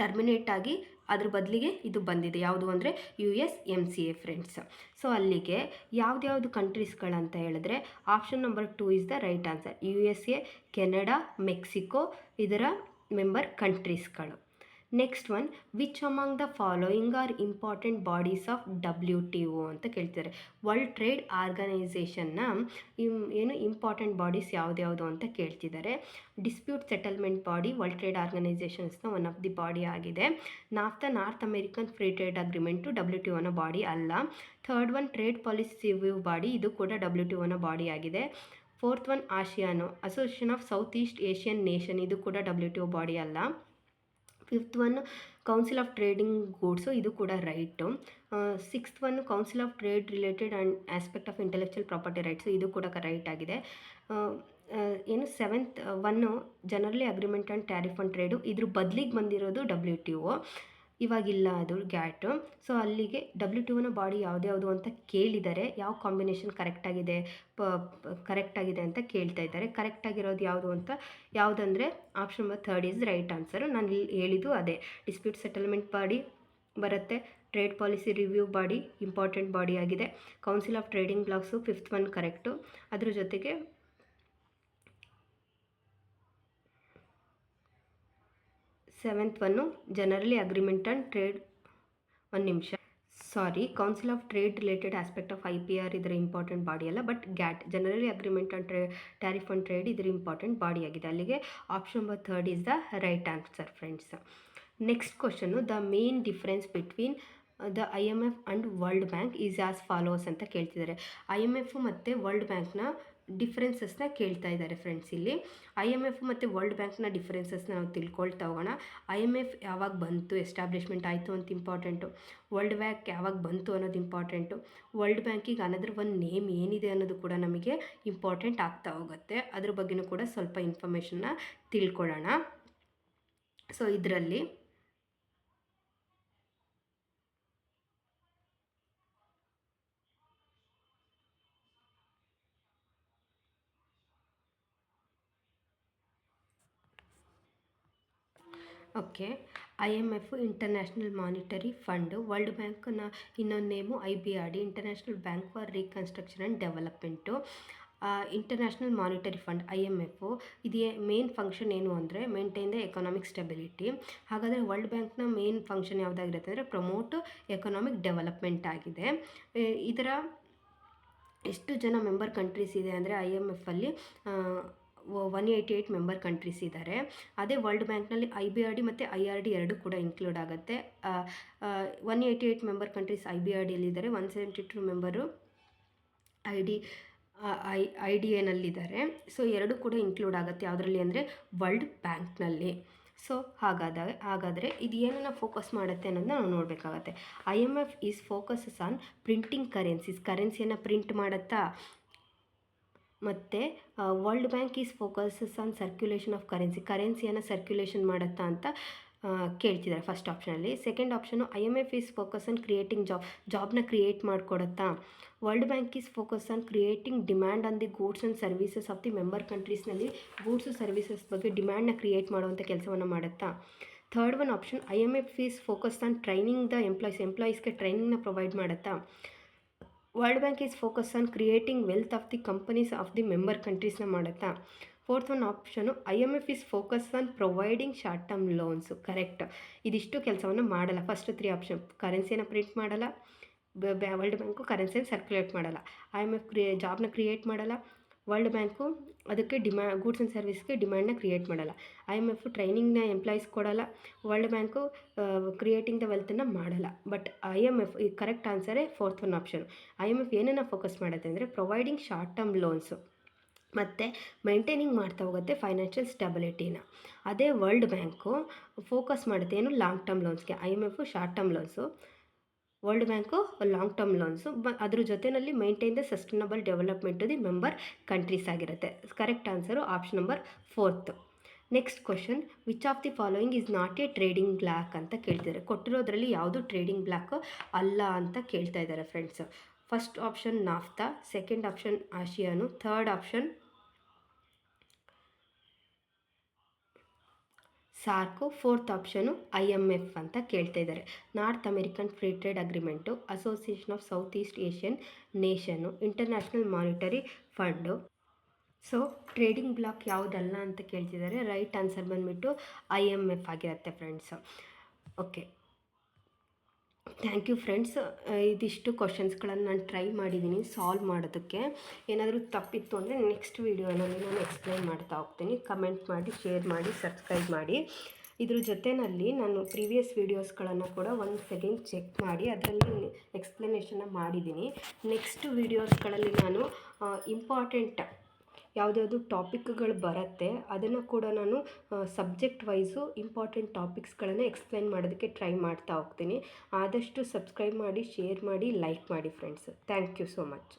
ಟರ್ಮಿನೇಟ್ ಆಗಿ ಅದ್ರ ಬದಲಿಗೆ ಇದು ಬಂದಿದೆ. ಯಾವುದು ಅಂದರೆ USMCA ಫ್ರೆಂಡ್ಸ್. ಸೊ ಅಲ್ಲಿಗೆ ಯಾವ್ದ್ಯಾವುದು ಕಂಟ್ರೀಸ್ಗಳಂತ ಹೇಳಿದ್ರೆ option number 2 is the right answer. USA, Canada, Mexico ಇದರ ಮೆಂಬರ್ ಕಂಟ್ರೀಸ್ಗಳು. Next one, which among the following are important bodies of WTO ಅಂತ ಕೇಳ್ತಿದ್ದಾರೆ. ವರ್ಲ್ಡ್ ಟ್ರೇಡ್ ಆರ್ಗನೈಸೇಷನ್ನ ಏನು ಇಂಪಾರ್ಟೆಂಟ್ ಬಾಡೀಸ್ ಯಾವ್ದ್ಯಾವುದು ಅಂತ ಕೇಳ್ತಿದ್ದಾರೆ. Dispute settlement body world trade ಆರ್ಗನೈಸೇಷನ್ಸ್ನ ಒನ್ ಆಫ್ ದಿ ಬಾಡಿ ಆಗಿದೆ. NAFTA north American free trade agreement WTOನ ಬಾಡಿ ಅಲ್ಲ. Third one, trade policy review body, ಇದು ಕೂಡ WTOನ ಬಾಡಿ ಆಗಿದೆ. ಫೋರ್ತ್ ಒನ್, ಆಸಿಯಾನೋ association of south east Asian nation, ಇದು ಕೂಡ WTO ಬಾಡಿ ಅಲ್ಲ. Fifth one, council of trading goods, ಇದು ಕೂಡ right. Sixth one, council of trade related and aspect of intellectual property rights, ಇದು ಕೂಡ ರೈಟ್ ಆಗಿದೆ. ಏನು seventh one, generally agreement and tariff on trade, ಇದ್ರ ಬದಲಿಗೆ ಬಂದಿರೋದು WTO, ಇವಾಗಿಲ್ಲ ಅದು ಗ್ಯಾಟು. ಸೊ ಅಲ್ಲಿಗೆ WTOನ ಬಾಡಿ ಯಾವ್ದ್ಯಾವುದು ಅಂತ ಕೇಳಿದ್ದಾರೆ. ಯಾವ ಕಾಂಬಿನೇಷನ್ ಕರೆಕ್ಟಾಗಿದೆ ಅಂತ ಕೇಳ್ತಾ ಇದ್ದಾರೆ. ಕರೆಕ್ಟಾಗಿರೋದು ಯಾವುದು ಅಂತ ಯಾವುದಂದರೆ option number 3 is right answer. ನಾನು ಇಲ್ಲಿ ಹೇಳಿದ್ದು ಅದೇ, ಡಿಸ್ಪ್ಯೂಟ್ ಸೆಟಲ್ಮೆಂಟ್ ಬಾಡಿ ಬರುತ್ತೆ, trade policy review body important body ಆಗಿದೆ, council of trading blocks fifth one correct. ಅದ್ರ ಜೊತೆಗೆ seventh one, generally agreement and trade, ಒಂದು ನಿಮಿಷ sorry, council of trade related aspect of IPR ಇದರ ಇಂಪಾರ್ಟೆಂಟ್ ಬಾಡಿ ಅಲ್ಲ, but GATT generally agreement on tariff on trade ಇದರ important body ಆಗಿದೆ. ಅಲ್ಲಿಗೆ option number 3 is the right answer friends. Next question, the main difference between the IMF and world bank is as follows ಅಂತ ಕೇಳ್ತಿದ್ದಾರೆ. IMF ಮತ್ತು world ಬ್ಯಾಂಕ್ನ ಡಿಫ್ರೆನ್ಸಸ್ನ ಕೇಳ್ತಾ ಇದ್ದಾರೆ friends. ಇಲ್ಲಿ IMF ಮತ್ತು ವರ್ಲ್ಡ್ ಬ್ಯಾಂಕ್ನ ಡಿಫ್ರೆನ್ಸಸ್ನ ನಾವು ತಿಳ್ಕೊಳ್ತಾ ಹೋಗೋಣ. IMF ಯಾವಾಗ ಬಂತು, ಎಸ್ಟಾಬ್ಲಿಷ್ಮೆಂಟ್ ಆಯಿತು ಅಂತ ಇಂಪಾರ್ಟೆಂಟು. ವರ್ಲ್ಡ್ ಬ್ಯಾಂಕ್ ಯಾವಾಗ ಬಂತು ಅನ್ನೋದು ಇಂಪಾರ್ಟೆಂಟು. ವರ್ಲ್ಡ್ ಬ್ಯಾಂಕಿಗೆ ಅನದರ್ ಒಂದು ನೇಮ್ ಏನಿದೆ ಅನ್ನೋದು ಕೂಡ ನಮಗೆ ಇಂಪಾರ್ಟೆಂಟ್ ಆಗ್ತಾ ಹೋಗುತ್ತೆ. ಅದ್ರ ಬಗ್ಗೆನೂ ಕೂಡ ಸ್ವಲ್ಪ ಇನ್ಫಾರ್ಮೇಷನ್ನ ತಿಳ್ಕೊಳ್ಳೋಣ. ಸೊ ಇದರಲ್ಲಿ okay, IMF international monetary fund, world ಬ್ಯಾಂಕ್ನ ಇನ್ನೊಂದು name IBRD, international bank for reconstruction and development. International monetary fund IMF ಇದು ಮೇನ್ ಫಂಕ್ಷನ್ ಏನು ಅಂದರೆ ಮೇಂಟೈನ್ ದ ಎಕನಾಮಿಕ್ ಸ್ಟೆಬಿಲಿಟಿ. ಹಾಗಾದರೆ ವರ್ಲ್ಡ್ ಬ್ಯಾಂಕ್ನ ಮೇನ್ ಫಂಕ್ಷನ್ ಯಾವುದಾಗಿರುತ್ತೆ ಅಂದರೆ ಪ್ರಮೋಟ್ ಎಕನಾಮಿಕ್ ಡೆವಲಪ್ಮೆಂಟ್ ಆಗಿದೆ. ಇದರ ಎಷ್ಟು ಜನ ಮೆಂಬರ್ ಕಂಟ್ರೀಸ್ ಇದೆ ಅಂದರೆ IMFಲ್ಲಿ 188 ಮೆಂಬರ್ ಕಂಟ್ರೀಸ್ ಇದ್ದಾರೆ. ಅದೇ ವರ್ಲ್ಡ್ ಬ್ಯಾಂಕ್ನಲ್ಲಿ IBRD ಮತ್ತು IRD ಎರಡು ಕೂಡ ಇನ್ಕ್ಲೂಡ್ ಆಗುತ್ತೆ. 188 ಮೆಂಬರ್ ಕಂಟ್ರೀಸ್ IBRDಯಲ್ಲಿದ್ದಾರೆ, 172 ಮೆಂಬರು IDAನಲ್ಲಿದ್ದಾರೆ. ಸೊ ಎರಡು ಕೂಡ ಇನ್ಕ್ಲೂಡ್ ಆಗುತ್ತೆ ಯಾವುದರಲ್ಲಿ ಅಂದರೆ ವರ್ಲ್ಡ್ ಬ್ಯಾಂಕ್ನಲ್ಲಿ. ಸೊ ಹಾಗಾದರೆ ಇದು ಏನನ್ನು ಫೋಕಸ್ ಮಾಡುತ್ತೆ ಅನ್ನೋದನ್ನ ನಾವು ನೋಡಬೇಕಾಗತ್ತೆ. IMF is focuses on printing ಕರೆನ್ಸಿಯನ್ನು ಪ್ರಿಂಟ್ ಮಾಡುತ್ತಾ. ಮತ್ತು world bank is focuses on circulation of ಕರೆನ್ಸಿಯನ್ನು ಸರ್ಕ್ಯುಲೇಷನ್ ಮಾಡುತ್ತಾ ಅಂತ ಕೇಳ್ತಿದ್ದಾರೆ ಫಸ್ಟ್ ಆಪ್ಷನಲ್ಲಿ. Second option IMF is focus on creating ಜಾಬ್ನ ಕ್ರಿಯೇಟ್ ಮಾಡಿಕೊಡುತ್ತಾ. World bank is focus on creating demand on the goods and services of the member ಕಂಟ್ರೀಸ್ನಲ್ಲಿ goods services ಬಗ್ಗೆ ಡಿಮ್ಯಾಂಡ್ನ ಕ್ರಿಯೇಟ್ ಮಾಡುವಂಥ ಕೆಲಸವನ್ನು ಮಾಡುತ್ತಾ. Third one option, IMF is focus on training the ಎಂಪ್ಲಾಯೀಸ್ಗೆ ಟ್ರೈನಿಂಗ್ನ ಪ್ರೊವೈಡ್ ಮಾಡುತ್ತಾ. World bank is focus on creating wealth of the companies of the member ಕಂಟ್ರೀಸ್ನ ಮಾಡುತ್ತಾ. Fourth one option, IMF is focus on providing short term loans. Correct, ಇದಿಷ್ಟು ಕೆಲಸವನ್ನು ಮಾಡಲ್ಲ. First 3 option, ಕರೆನ್ಸಿಯನ್ನು print ಮಾಡಲ್ಲ, ವರ್ಲ್ಡ್ ಬ್ಯಾಂಕು ಕರೆನ್ಸಿಯನ್ನು circulate ಮಾಡಲ್ಲ, IMF ಜಾಬ್ನ ಕ್ರಿಯೇಟ್ ಮಾಡಲ್ಲ, ವರ್ಲ್ಡ್ ಬ್ಯಾಂಕು ಅದಕ್ಕೆ ಗೂಡ್ಸ್ ಆ್ಯಂಡ್ ಸರ್ವಿಸ್ಗೆ ಡಿಮ್ಯಾಂಡ್ನ ಕ್ರಿಯೇಟ್ ಮಾಡಲ್ಲ, IMF ಟ್ರೈನಿಂಗ್ನ ಎಂಪ್ಲಾಯೀಸ್ ಕೊಡಲ್ಲ, ವರ್ಲ್ಡ್ ಬ್ಯಾಂಕು ಕ್ರಿಯೇಟಿಂಗ್ ದ ವೆಲ್ತನ್ನು ಮಾಡಲ್ಲ. ಬಟ್ IMF ಈ ಕರೆಕ್ಟ್ ಆನ್ಸರೇ ಫೋರ್ತ್ ಒನ್ ಆಪ್ಷನ್. IMF ಏನನ್ನು ಫೋಕಸ್ ಮಾಡುತ್ತೆ ಅಂದರೆ ಪ್ರೊವೈಡಿಂಗ್ ಶಾರ್ಟ್ ಟರ್ಮ್ ಲೋನ್ಸು ಮತ್ತು ಮೈಂಟೈನಿಂಗ್ ಮಾಡ್ತಾ ಹೋಗುತ್ತೆ ಫೈನಾನ್ಷಿಯಲ್ ಸ್ಟೆಬಿಲಿಟಿನ. ಅದೇ ವರ್ಲ್ಡ್ ಬ್ಯಾಂಕು ಫೋಕಸ್ ಮಾಡುತ್ತೆ ಏನು, ಲಾಂಗ್ ಟರ್ಮ್ ಲೋನ್ಸ್ಗೆ. IMF short term loans, world bank long term loans, ಅದ್ರ ಜೊತೆಯಲ್ಲಿ maintain the sustainable development the member countries ಆಗಿರುತ್ತೆ. Correct answer option number 4. Next question, which of the following is not a trading block ಅಂತ ಕೇಳ್ತಿದ್ದಾರೆ. ಕೊಟ್ಟಿರೋದ್ರಲ್ಲಿ ಯಾವುದು trading block ಅಲ್ಲ ಅಂತ ಕೇಳ್ತಾ ಇದ್ದಾರೆ friends. First option NAFTA, second option ASEAN, third option SAARC, fourth option IMF ಅಂತ ಕೇಳ್ತಾ ಇದ್ದಾರೆ. North American free trade agreement, association of south east Asian nation, international monetary fund. So trading block ಯಾವುದಲ್ಲ ಅಂತ ಕೇಳ್ತಿದ್ದಾರೆ. ರೈಟ್ ಆನ್ಸರ್ ಬಂದುಬಿಟ್ಟು IMF ಆಗಿರುತ್ತೆ friends. Okay, thank you friends. ಇದಿಷ್ಟು ಕ್ವಶನ್ಸ್ಗಳನ್ನು ನಾನು ಟ್ರೈ ಮಾಡಿದ್ದೀನಿ ಸಾಲ್ವ್ ಮಾಡೋದಕ್ಕೆ. ಏನಾದರೂ ತಪ್ಪಿತ್ತು ಅಂದರೆ ನೆಕ್ಸ್ಟ್ ವೀಡಿಯೋನಲ್ಲಿ ನಾನು ಎಕ್ಸ್ಪ್ಲೈನ್ ಮಾಡ್ತಾ ಹೋಗ್ತೀನಿ. ಕಮೆಂಟ್ ಮಾಡಿ, ಶೇರ್ ಮಾಡಿ, ಸಬ್ಸ್ಕ್ರೈಬ್ ಮಾಡಿ. ಇದ್ರ ಜೊತೆಯಲ್ಲಿ ನಾನು ಪ್ರೀವಿಯಸ್ ವೀಡಿಯೋಸ್ಗಳನ್ನು ಕೂಡ ಒಂದು ಸೆಕೆಂಡ್ ಚೆಕ್ ಮಾಡಿ ಅದರಲ್ಲಿ ಎಕ್ಸ್ಪ್ಲನೇಷನ್ನ ಮಾಡಿದ್ದೀನಿ. ನೆಕ್ಸ್ಟ್ ವೀಡಿಯೋಸ್ಗಳಲ್ಲಿ ನಾನು ಇಂಪಾರ್ಟೆಂಟ್ ಯಾವುದ್ಯಾವುದು ಟಾಪಿಕ್ಗಳು ಬರುತ್ತೆ ಅದನ್ನು ಕೂಡ ನಾನು ಸಬ್ಜೆಕ್ಟ್ ವೈಸು ಇಂಪಾರ್ಟೆಂಟ್ ಟಾಪಿಕ್ಸ್ಗಳನ್ನು ಎಕ್ಸ್ಪ್ಲೈನ್ ಮಾಡೋದಕ್ಕೆ ಟ್ರೈ ಮಾಡ್ತಾ ಹೋಗ್ತೀನಿ. ಆದಷ್ಟು ಸಬ್ಸ್ಕ್ರೈಬ್ ಮಾಡಿ, ಶೇರ್ ಮಾಡಿ, ಲೈಕ್ ಮಾಡಿ friends. Thank you so much.